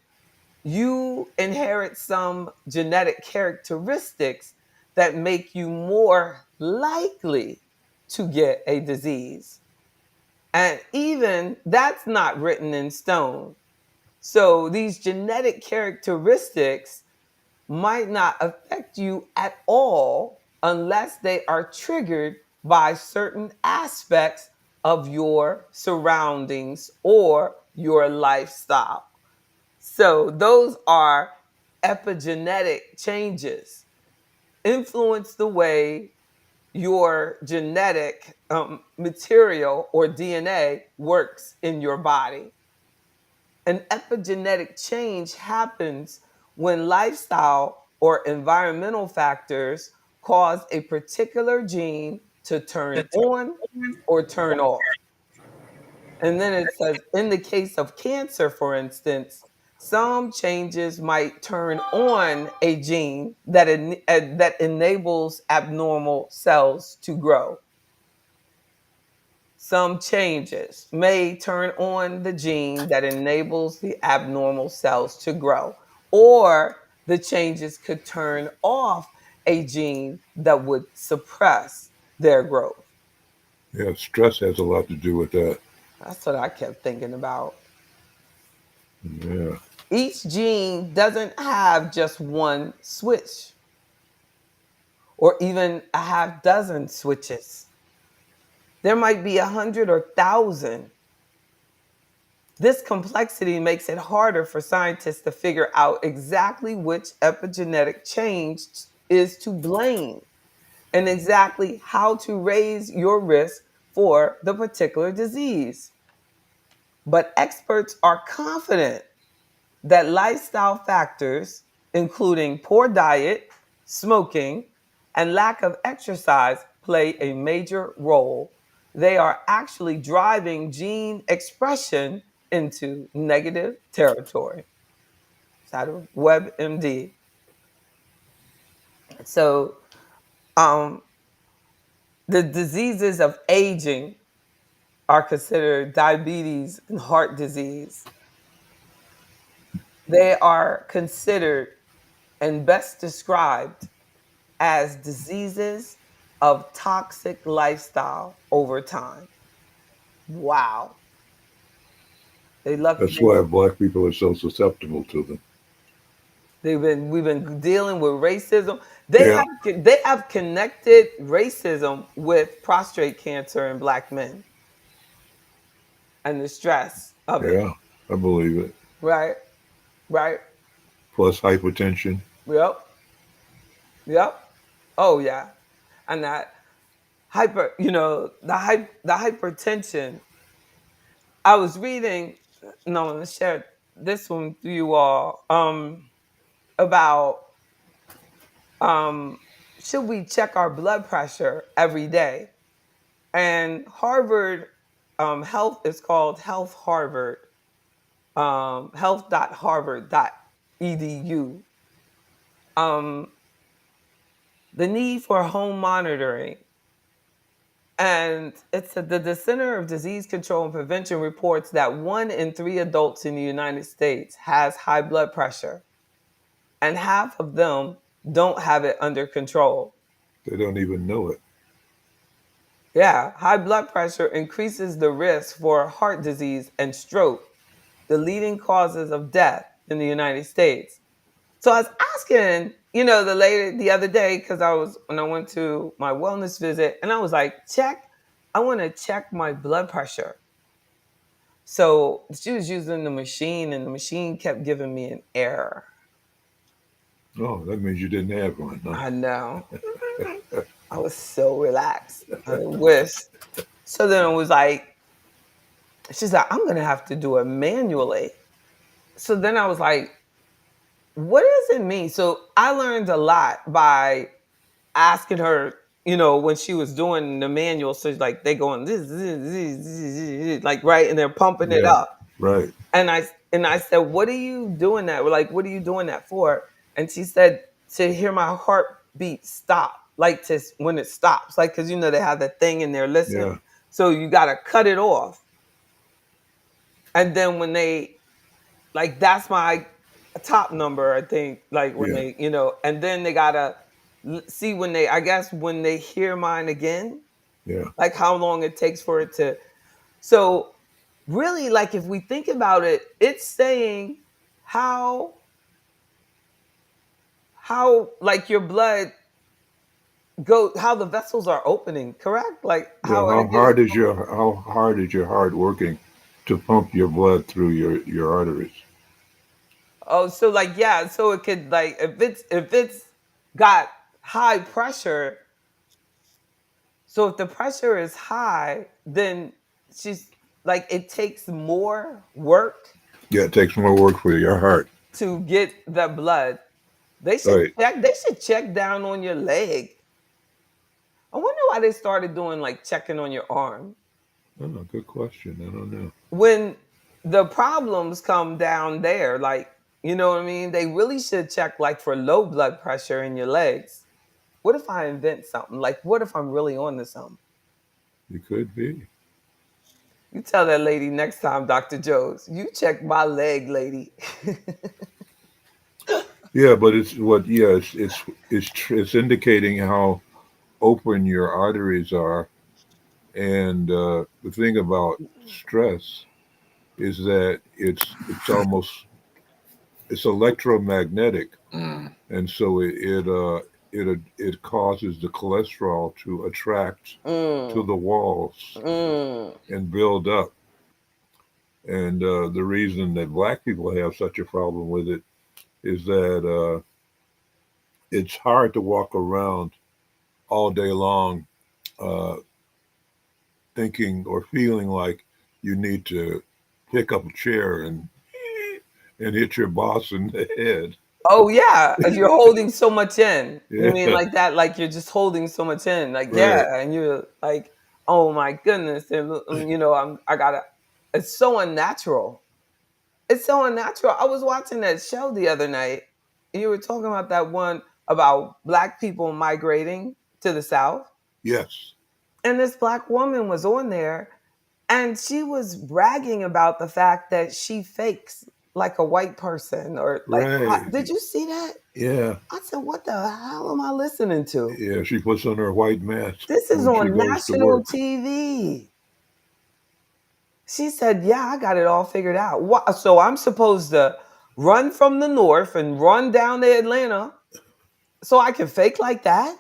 you inherit some genetic characteristics that make you more likely to get a disease. And even that's not written in stone. So these genetic characteristics might not affect you at all unless they are triggered by certain aspects of your surroundings or your lifestyle. So those are epigenetic changes, influence the way your genetic material or DNA works in your body. An epigenetic change happens when lifestyle or environmental factors cause a particular gene to turn on or turn off. And then it says, in the case of cancer, for instance, some changes might turn on a gene that enables abnormal cells to grow. Some changes may turn on the gene that enables the abnormal cells to grow, or the changes could turn off a gene that would suppress their growth. Yeah, stress has a lot to do with that. That's what I kept thinking about. Yeah. Each gene doesn't have just one switch or even a half dozen switches. There might be 100 or 1,000. This complexity makes it harder for scientists to figure out exactly which epigenetic change is to blame and exactly how to raise your risk for the particular disease. But experts are confident that lifestyle factors, including poor diet, smoking, and lack of exercise, play a major role. They are actually driving gene expression into negative territory. It's out of WebMD. So, um, the diseases of aging are considered diabetes and heart disease. They are considered and best described as diseases of toxic lifestyle over time. Wow. They luck That's why black people are so susceptible to them. we've been dealing with racism. Yeah. They have connected racism with prostate cancer in black men and the stress of it. Yeah. I believe it. Right? Right? Plus hypertension. Yep. Yep. Oh yeah. And that the hypertension. I was reading, no, I'm gonna share this one with you all, about um, should we check our blood pressure every day? And Harvard Health is called Health Harvard, health.harvard.edu. Um, the need for home monitoring. And the Center of Disease Control and Prevention reports that 1 in 3 adults in the United States has high blood pressure, and half of them don't have it under control. They don't even know it. Yeah, high blood pressure increases the risk for heart disease and stroke, the leading causes of death in the United States. So I was asking, the lady the other day, because when I went to my wellness visit, and I was like, I want to check my blood pressure. So she was using the machine, and the machine kept giving me an error. Oh, that means you didn't have one, huh? I know. I was so relaxed. I wish. So then it was like, she's like, I'm going to have to do it manually. So then I was like, what does it mean? So I learned a lot by asking her, when she was doing the manual, so like they going this, like right, and they're pumping it Yeah. up. Right. And I said, "What are you doing that? Like, what are you doing that for?" And she said, "To hear my heartbeat stop, like to when it stops, like because they have that thing and they're listening, Yeah. so you got to cut it off, and then when they like that's my top number, I think, like when Yeah. they and then they gotta see when they I guess when they hear mine again, Yeah. like how long it takes for it to so really, like if we think about it, it's saying how like your blood how the vessels are opening, correct? Like Yeah. how it is. How hard is your heart working to pump your blood through your arteries? Oh, so like yeah, so it could like if it's got high pressure. So if the pressure is high, then she's like it takes more work Yeah, it takes more work for your heart. to get the blood. Right. They should check down on your leg. I wonder why they started doing like checking on your arm. Oh, good question. I don't know. When the problems come down there, like you know what I mean? They really should check like for low blood pressure in your legs. What if I invent something? Like what if I'm really on to something? It could be. You tell that lady next time, Dr. Jones, you check my leg, lady. Yeah, but it's what? Yeah, it's indicating how open your arteries are, and the thing about stress is that it's electromagnetic, Mm. and so it causes the cholesterol to attract to Mm, the walls mm. and build up. And the reason that black people have such a problem with it is that it's hard to walk around all day long uh, thinking or feeling like you need to pick up a chair and hit your boss in the head. Oh yeah, you're holding so much in. You mean Yeah, like that? Like you're just holding so much in. Like right. yeah, and you're like, oh my goodness, and I gotta. It's so unnatural. It's so unnatural. I was watching that show the other night. You were talking about that one about black people migrating to the South, Yes, and this black woman was on there, and she was bragging about the fact that she fakes like a white person or like right. did you see that? Yeah, I said, what the hell am I listening to? yeah. She puts on her white mask This is when she on goes to national work. TV. She said, yeah, I got it all figured out. What, so I'm supposed to run from the north and run down to Atlanta so I can fake like that?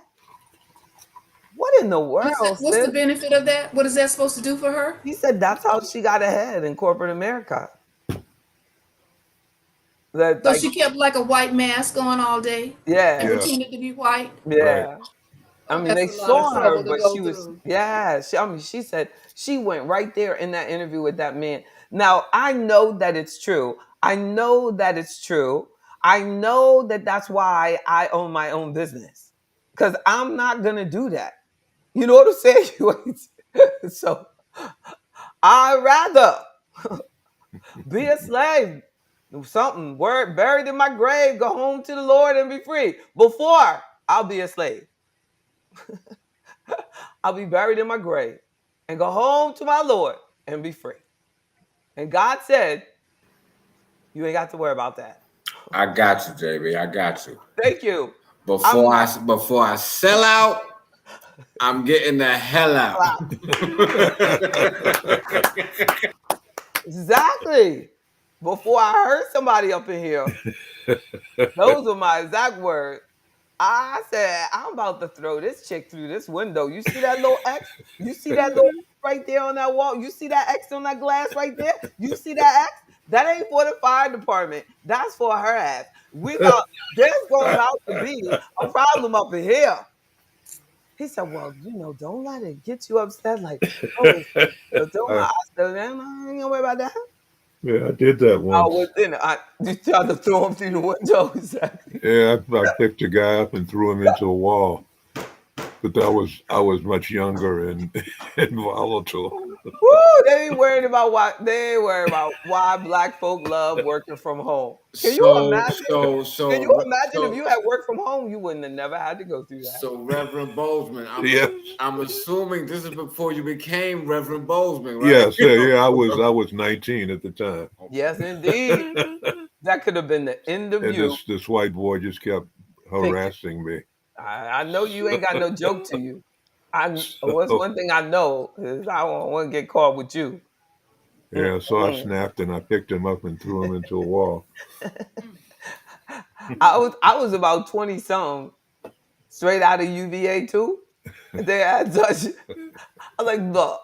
What in the world, What's the sis? benefit of that? What is that supposed to do for her? He said that's how she got ahead in corporate America. That So like, she kept like a white mask on all day and yeah, Yeah, pretended to be white. right. yeah. I Oh, mean, that's they a lot of saw her, trouble to but go she was, through. yeah. She said she went right there in that interview with that man. Now, I know that it's true. I know that it's true. I know that that's why I own my own business because I'm not going to do that. You know what I'm saying? So I'd rather be a slave, something, word buried in my grave, go home to the Lord and be free before I'll be a slave. I'll be buried in my grave and go home to my Lord and be free. And God said, you ain't got to worry about that. I got you, JB. I got you. Thank you. I'm Before I sell out, I'm getting the hell out. exactly. Before I heard somebody up in here, those are my exact words. I said, I'm about to throw this chick through this window. You see that little X? You see that little X right there on that wall? You see that X on that glass right there? You see that X? That ain't for the fire department. That's for her ass. There's going about to be a problem up in here. He said, well, don't let it get you upset. Like, oh, don't I said, man, I ain't gonna worry about that. Yeah, I did that I once. was in I you tried to throw him through the window. Exactly. Yeah, I picked a guy up and threw him into a wall. but I was much younger and and volatile. Woo! They ain't worried about why black folk love working from home. Can you So imagine? so Can you so imagine if so you had work from home? You wouldn't have never had to go through that. so Reverend Bozeman, Yes, I'm assuming this is before you became Reverend Bozeman, right? yes, yeah. I was 19 at the time, Yes, indeed. That could have been the end of and you. this white boy just kept Pick. harassing me. I know you ain't got no joke to you. What's So one thing I know is I don't want to get caught with you. yeah, so I Mm-mm. snapped and I picked him up and threw him into a wall. I was about 20 something, straight out of UVA too. They had such. I was like, look.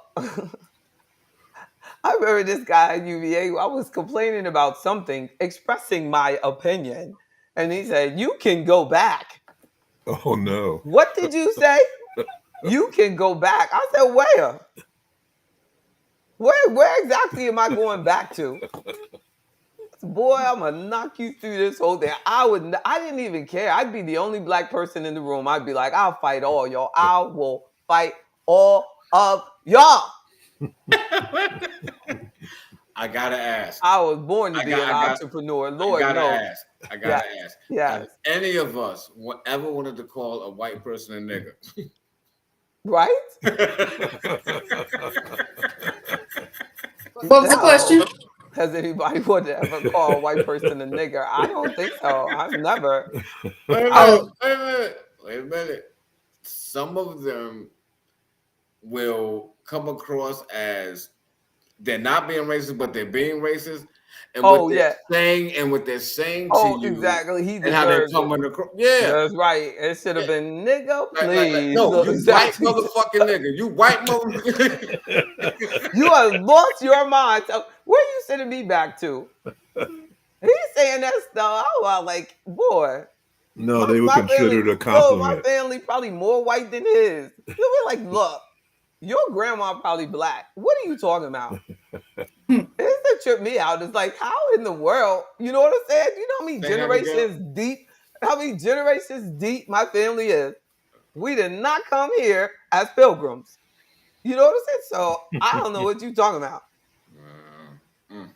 I remember this guy at UVA. I was complaining about something, expressing my opinion, and he said, "You can go back." Oh no. What did you say? You can go back. I said, where? Where exactly am I going back to? Boy, I'm gonna knock you through this whole thing. I didn't even care. I'd be the only black person in the room. I'd be like, I'll fight all y'all. I will fight all of y'all. I gotta ask. I was born to I be got an I got entrepreneur. I Lord gotta knows. ask. I Yeah. gotta ask. Yes. Have any of us ever wanted to call a white person a nigger? Right? What was the No. question? Has anybody would ever call a white person a nigger? I don't think so. I've never. Wait a I, minute. Oh, Wait a minute. Wait a minute. Some of them will come across as they're not being racist, but they're being racist, and oh yeah. what they're saying to Oh, you, exactly. He and how they're deserves it. coming across. Yeah, That's right. It should have yeah. been nigga, Like, please. no, you white Exactly. motherfucking nigga. You white motherfucking. You have lost your mind. So where you sending me back to? He's saying that stuff. I was like, boy, No, my, they would my consider family, it a no, my compliment. family probably more white than his. He'll be like, look, your grandma probably black. What are you talking about? hmm. This that trip me out. It's like, how in the world? You know what I'm saying? You know how many Say that again. generations deep? How many generations deep my family is? We did not come here as pilgrims. You know what I'm saying? So I don't know what you're talking about. Mm, mm.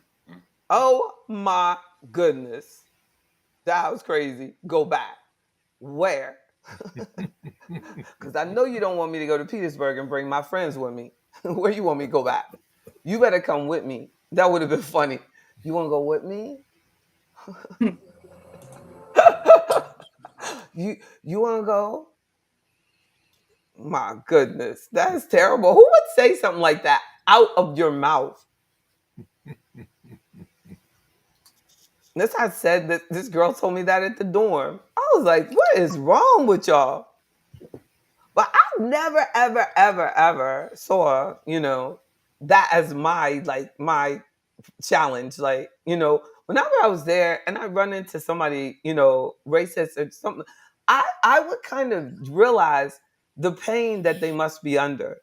Oh my goodness. That was crazy. Go back. Where? Because I know you don't want me to go to Petersburg and bring my friends with me. Where you want me to go back? You better come with me. That would have been funny. You want to go with me? you want to go? My goodness, that's terrible. Who would say something like that out of your mouth? This I said that this girl told me that at the dorm. I was like, what is wrong with y'all? But I never, ever, ever, ever saw, that as my challenge. Like, whenever I was there and I run into somebody, racist or something, I would kind of realize the pain that they must be under.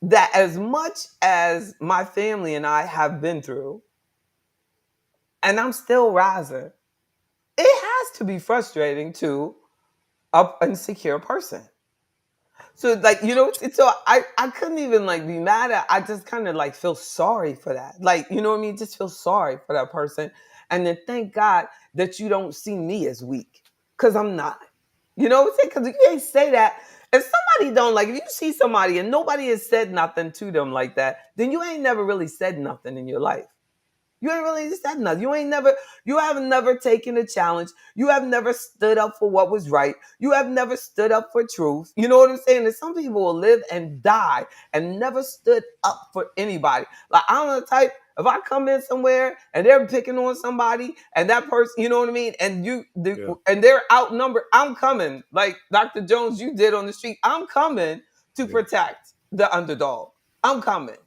That as much as my family and I have been through, and I'm still rising, it has to be frustrating to an insecure person. So like so I couldn't even like be mad at. I just kind of like feel sorry for that. Like you know what I mean? Just feel sorry for that person, and then thank God that you don't see me as weak because I'm not. You know what I'm saying? Because you can't say that. If somebody don't like, if you see somebody and nobody has said nothing to them like that, then you ain't never really said nothing in your life. You ain't really said nothing. You have never taken a challenge. You have never stood up for what was right. You have never stood up for truth. You know what I'm saying? And some people will live and die and never stood up for anybody. Like I'm the type, if I come in somewhere and they're picking on somebody and that person, you know what I mean? And Yeah, and they're outnumbered, I'm coming. Like Dr. Jones, you did on the street. I'm coming to yeah, protect the underdog. I'm coming.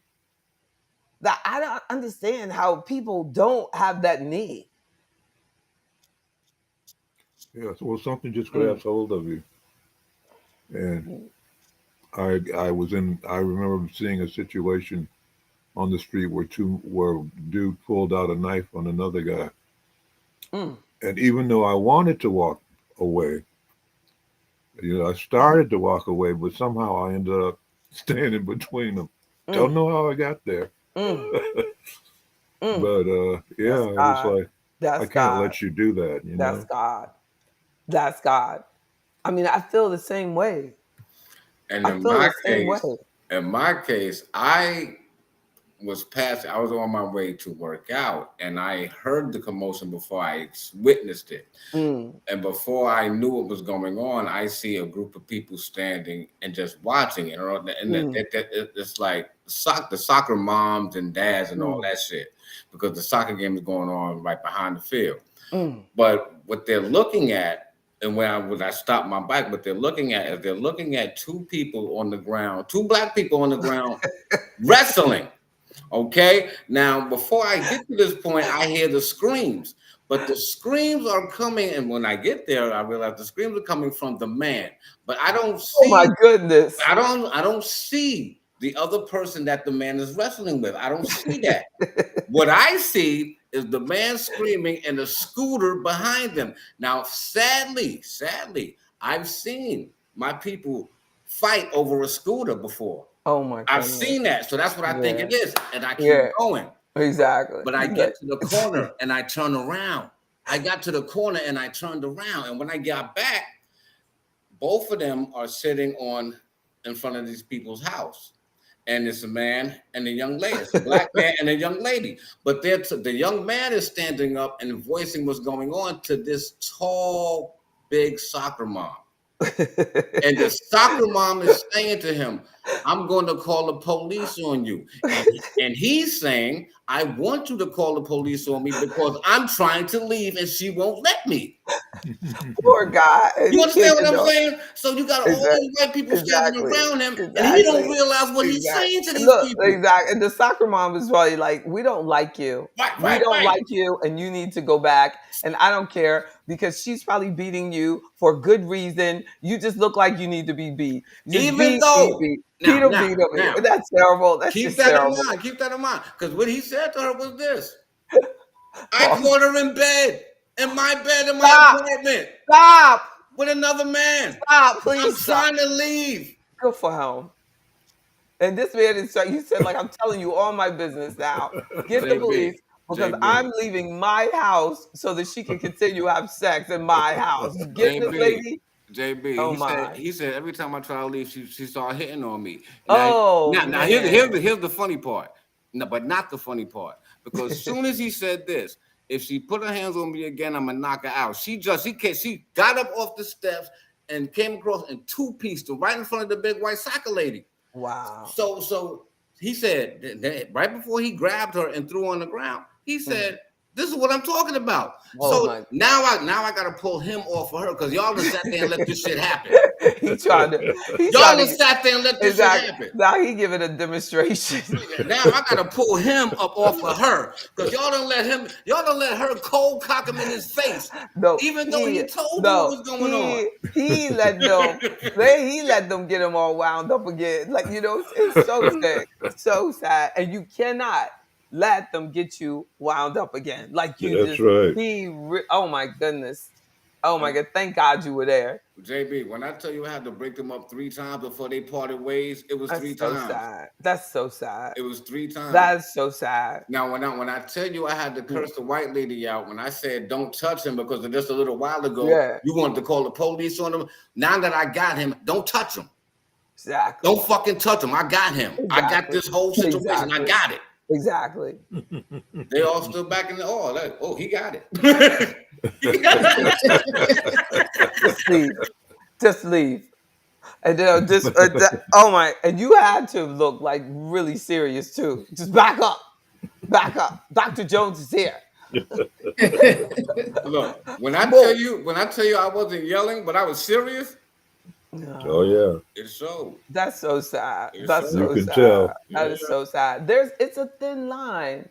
That I don't understand how people don't have that need. yeah. So, well, something just Mm. grabs hold of you, and I remember seeing a situation on the street where dude pulled out a knife on another guy, Mm. and even though I wanted to walk away, I started to walk away, but somehow I ended up standing between them. Don't Mm, know how I got there, mm, mm. but yeah, That's I was God. like, I That's can't God. let you do that, you That's know. God. That's God. I mean, I feel the same way. And I feel the same way. in my case, I was passing. I was on my way to work out, and I heard the commotion before I witnessed it. Mm, And before I knew what was going on, I see a group of people standing and just watching it. mm, It's like the soccer moms and dads and all mm, that shit, because the soccer game is going on right behind the field. mm. But what they're looking at, and when I stop my bike, what they're looking at is they're looking at two people on the ground, two black people on the ground wrestling. Okay. Now, before I get to this point, I hear the screams, but the screams are coming. And when I get there, I realize the screams are coming from the man, but Oh my goodness. I don't see the other person that the man is wrestling with. I don't see that. What I see is the man screaming and the scooter behind them. Now, sadly, I've seen my people fight over a scooter before. Oh my I've goodness. seen that. So that's what I think Yeah. it is. And I keep Yeah. going. Exactly. But I But get to the corner and I turn around. I got to the corner and I turned around. And when I got back, both of them are sitting in front of these people's house. And it's a man and a young lady. It's a black man and a young lady. But the young man is standing up and voicing what's going on to this tall, big soccer mom. And the soccer mom is saying to him, I'm going to call the police on you. And he's saying, I want you to call the police on me because I'm trying to leave and she won't let me. poor guy. And You he can't understand what get I'm no. saying? So you got all Exactly. these white people standing Exactly. around him, and he don't Exactly. realize what he's Exactly. saying to these Look, people. exactly. And the soccer mom is probably like, we don't like you. Right, We right, don't right. like you, and you need to go back. And I don't care because she's probably beating you for good reason. You just look like you need to be beat. Just Even beat, beat, though beat. now, Beat him, now, beat him. now, That's terrible. That's keep just that in terrible. mind. Keep that in mind. Because what he said to her was this: I Oh, caught her in bed, in my bed, in my stop. apartment Stop. with another man. Stop. I'm Please stop. trying to leave. Good for him. And this man is like, he said, like, I'm telling you all my business now. Get the JB, police because JB, I'm leaving my house so that she can continue to have sex in my house. You get this JB, lady? JB. Oh my. He said every time I try to leave, she started hitting on me. Oh Now man. here's the funny part. No, but not the funny part. Because as soon as he said this, if she put her hands on me again, I'm gonna knock her out. She got up off the steps and came across and two-pieced her right in front of the big white soccer lady. Wow. So he said that right before he grabbed her and threw her on the ground, he said, "This is what I'm talking about." Oh So my. now I gotta pull him off of her because y'all just sat there and let this shit happen. he trying to he's Y'all trying to just sat there and let this shit exactly happen. now he giving a demonstration. Now I gotta pull him up off of her because y'all don't let her cold cock him in his face, No, even though he told you what was going on. he let them he let them get him all wound up again. Like it's so sad, so sad, and you cannot let them get you wound up again. Like you That's just right. oh my goodness, oh my god, thank God you were there. JB, when I tell you I had to break them up 3 times before they parted ways, it was three That's so times. sad. That's so sad. It was 3 times. That's so sad. Now, when I tell you I had to Mm. curse the white lady out, when I said don't touch him because just a little while ago Yeah, you wanted to call the police on him. Now that I got him, don't touch him. exactly, Don't fucking touch him. I got him. I got exactly, this whole situation. I exactly, got it. exactly. They all stood back in the like, oh, he got it. Just leave. Just leave. And then oh my, and you had to look like really serious too. Just back up, back up. Dr. Jones is here. Look, when Move. I tell you I wasn't yelling, but I was serious, Oh No, yeah, it showed. that's so sad. It That's showed. you so can sad. tell. That Yeah. is so sad. It's a thin line,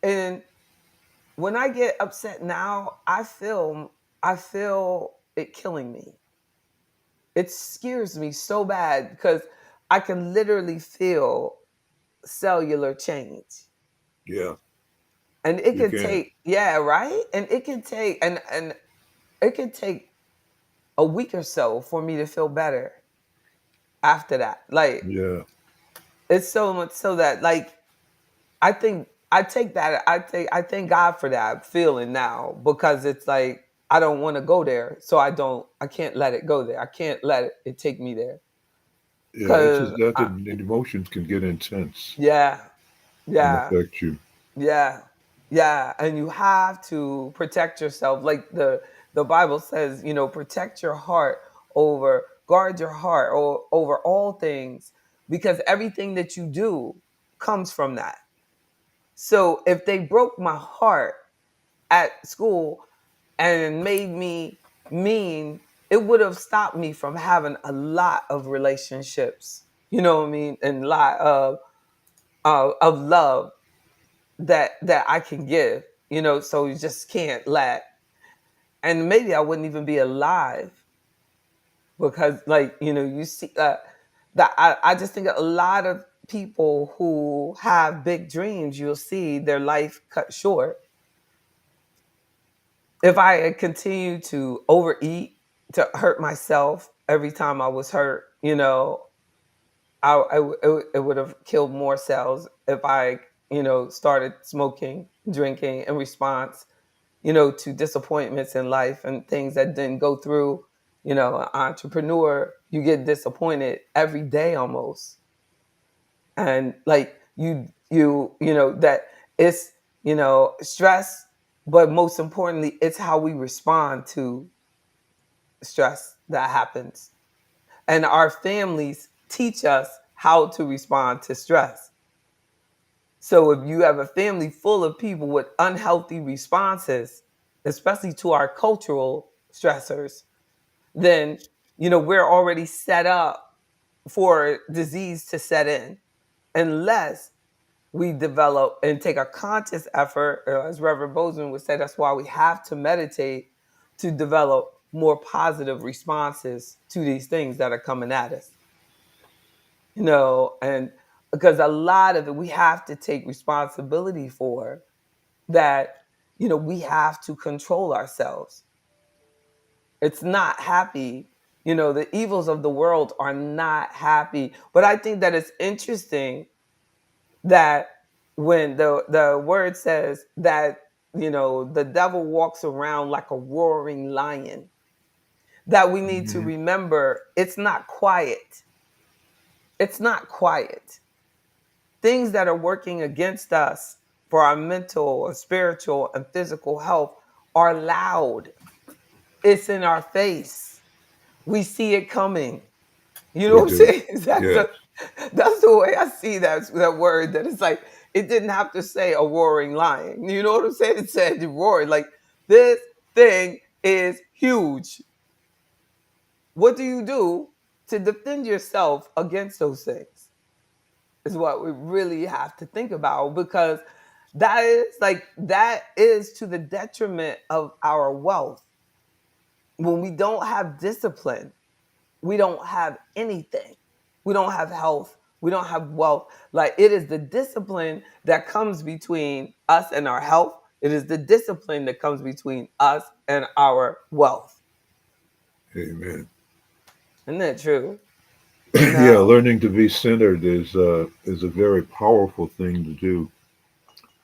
and when I get upset now, I feel it killing me. It scares me so bad because I can literally feel cellular change. Yeah, And it you could can. take, yeah, right? And it can take and it can take a week or so for me to feel better after that. Like, Yeah. it's so much so that, like, I think I take that I thank God for that feeling now, because it's like I don't want to go there, so I can't let it go there. I can't let it take me there. Yeah. It's Cuz just that the emotions can get intense yeah. and Yeah. affect you. Yeah. Yeah, and you have to protect yourself, like the Bible says, protect your heart, guard your heart over all things, because everything that you do comes from that. So if they broke my heart at school and made me mean, it would have stopped me from having a lot of relationships. You know what I mean? And a lot of love that I can give. So you just can't let. And maybe I wouldn't even be alive, because, like, you see that I just think a lot of people who have big dreams, you'll see their life cut short. If I had continued to overeat, to hurt myself every time I was hurt, it would have killed more cells if I, started smoking, drinking in response, to disappointments in life and things that didn't go through. An entrepreneur, you get disappointed every day almost. And, like, that it's, stress, but most importantly, it's how we respond to stress that happens. And our families teach us how to respond to stress. So if you have a family full of people with unhealthy responses, especially to our cultural stressors, then, we're already set up for disease to set in, unless we develop and take a conscious effort, as Reverend Bozeman would say. That's why we have to meditate, to develop more positive responses to these things that are coming at us. And because a lot of it we have to take responsibility for, that, we have to control ourselves. It's not happy. The evils of the world are not happy. But I think that it's interesting that when the word says that, the devil walks around like a roaring lion, that we need to Hmm. remember it's not quiet. It's not quiet. Things that are working against us for our mental and spiritual and physical health are loud. It's in our face. We see it coming. You know We what I'm do. saying? Yes. That's the way I see that word. That it's like it didn't have to say a roaring lion. You know what I'm saying? It said roaring. Like, this thing is huge. What do you do to defend yourself against those things? Is what we really have to think about, because that is to the detriment of our wealth. When we don't have discipline, we don't have anything. We don't have health. We don't have wealth. Like, it is the discipline that comes between us and our health. It is the discipline that comes between us and our wealth. Amen. Isn't that true? Yeah, No. learning to be centered is a very powerful thing to do,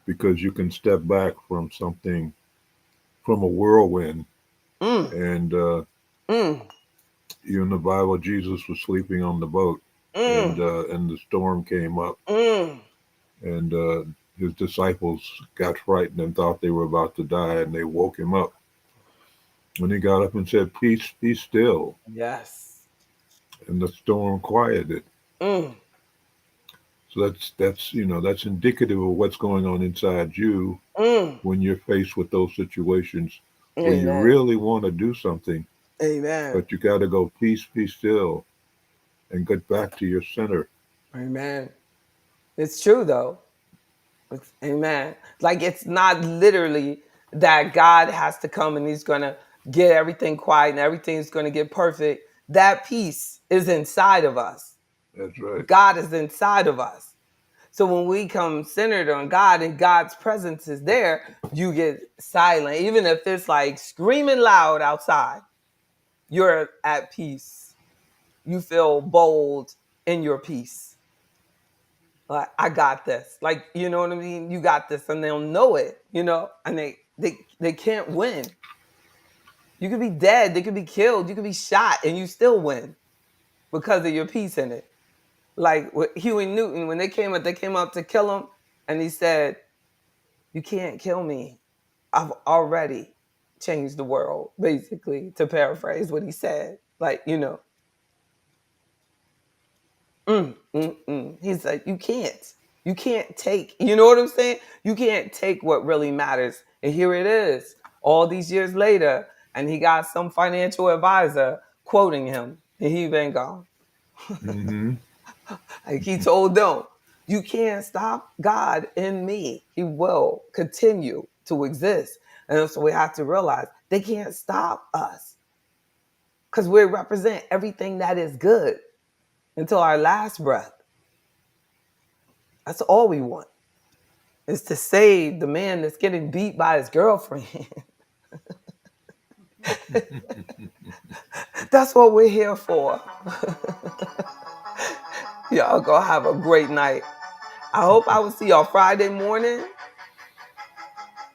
because you can step back from something, from a whirlwind. Mm, And mm, in the Bible, Jesus was sleeping on the boat, mm, and the storm came up, mm. and his disciples got frightened and thought they were about to die, and they woke him up. When he got up and said, "Peace, be still," Yes. and the storm quieted. Mm, So that's indicative of what's going on inside you mm. when you're faced with those situations where you Amen. really want to do something, Amen. but you got to go, peace, be still, and get back to your center. Amen. It's true though. Amen. Like, it's not literally that God has to come and he's going to get everything quiet and everything's going to get perfect. That peace is inside of us. That's right. God is inside of us. So when we come centered on God and God's presence is there, you get silent, even if it's like screaming loud outside. you're at peace. You feel bold in your peace. Like, I got this. Like, you know what I mean? You got this, and they'll know it, and they can't win. You could be dead, they could be killed, you could be shot, and you still win because of your peace in it. Like with Huey Newton, when they came up to kill him, and he said, "You can't kill me. I've already changed the world," basically, to paraphrase what he said. Like, he's like, you can't take, you know what I'm saying? You can't take what really matters. And here it is, all these years later, and he got some financial advisor quoting him, and he been gone. Mm-hmm. Like he told them, you can't stop God in me. He will continue to exist. And so we have to realize they can't stop us because we represent everything that is good until our last breath. That's all we want, is to save the man that's getting beat by his girlfriend. That's what we're here for. Y'all go have a great night. I hope I will see y'all Friday morning.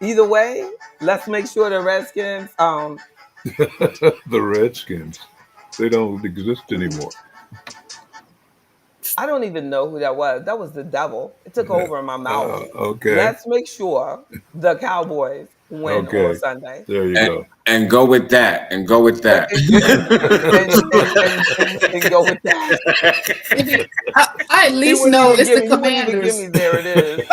Either way, let's make sure the Redskins. The Redskins, they don't exist anymore. I don't even know who that was. That was the devil. It took over in my mouth. Okay. Let's make sure the Cowboys win on Sunday. There you go. And go with that. And go with that. And go with that. I at least know it's the Commanders. He wouldn't even give me, there it is.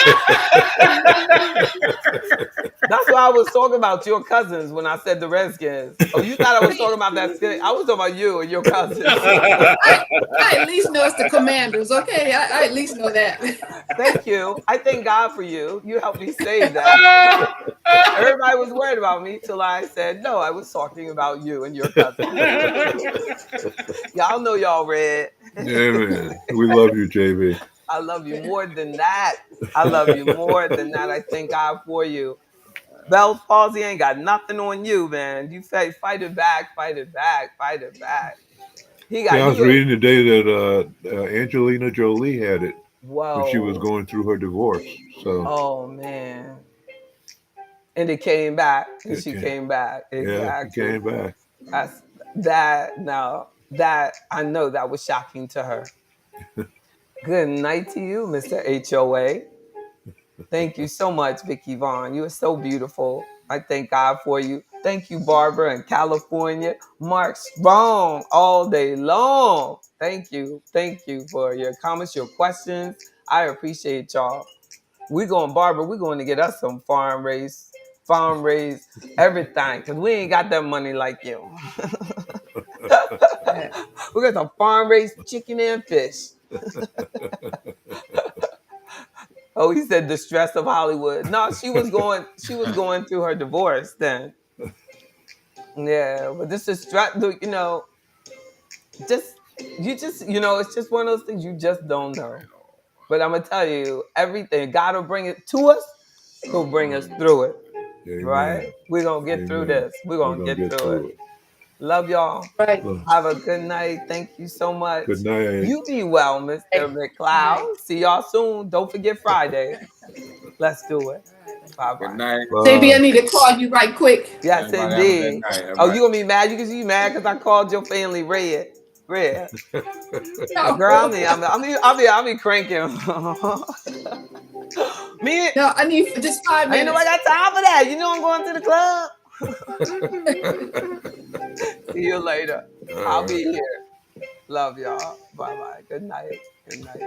That's why I was talking about your cousins when I said the Redskins. Oh, you thought I was talking about that? I was talking about you and your cousins. I at least know it's the Commanders. Okay, I at least know that. Thank you. I thank God for you. You helped me save that. Everybody was worried about me till I said, no, I was talking about you and your cousins. Y'all know y'all red. Yeah, man. We love you, JB. I love you more than that. I love you more than that. I thank God for you. Bell's palsy ain't got nothing on you, man. You fight it back, fight it back, fight it back. I was reading today that Angelina Jolie had it when she was going through her divorce. So. Oh man. And it came back, and she came back. Exactly. Yeah, it came back. That I know that was shocking to her. Good night to you, Mr. HOA. Thank you so much, Vicky Vaughn. You are so beautiful. I thank God for you. Thank you, Barbara in California. Mark Strong all day long. Thank you. Thank you for your comments, your questions. I appreciate y'all. Barbara, we're going to get us some farm raised everything, because we ain't got that money like you. We got some farm raised chicken and fish. Oh, he said the stress of Hollywood. No, she was going through her divorce then. Yeah, but this is stress, it's just one of those things you just don't know. But I'm gonna tell you, everything, God will bring it to us, He'll bring us through it. Amen. Right? We're gonna get through this. We're gonna get through it. Love y'all. Right. Have a good night. Thank you so much. Good night. You be well, Mr. McLeod. See y'all soon. Don't forget Friday. Let's do it. Bye-bye. Good night. JB, I need to call you right quick. Yes, indeed. Oh, you gonna be mad? You mad because I called your family red? Red. No. Girl, I'll be cranking. No, I need just 5 minutes. Ain't nobody got time for that. You know I'm going to the club. See you later. I'll be here. Love y'all. Bye-bye. Good night. Good night.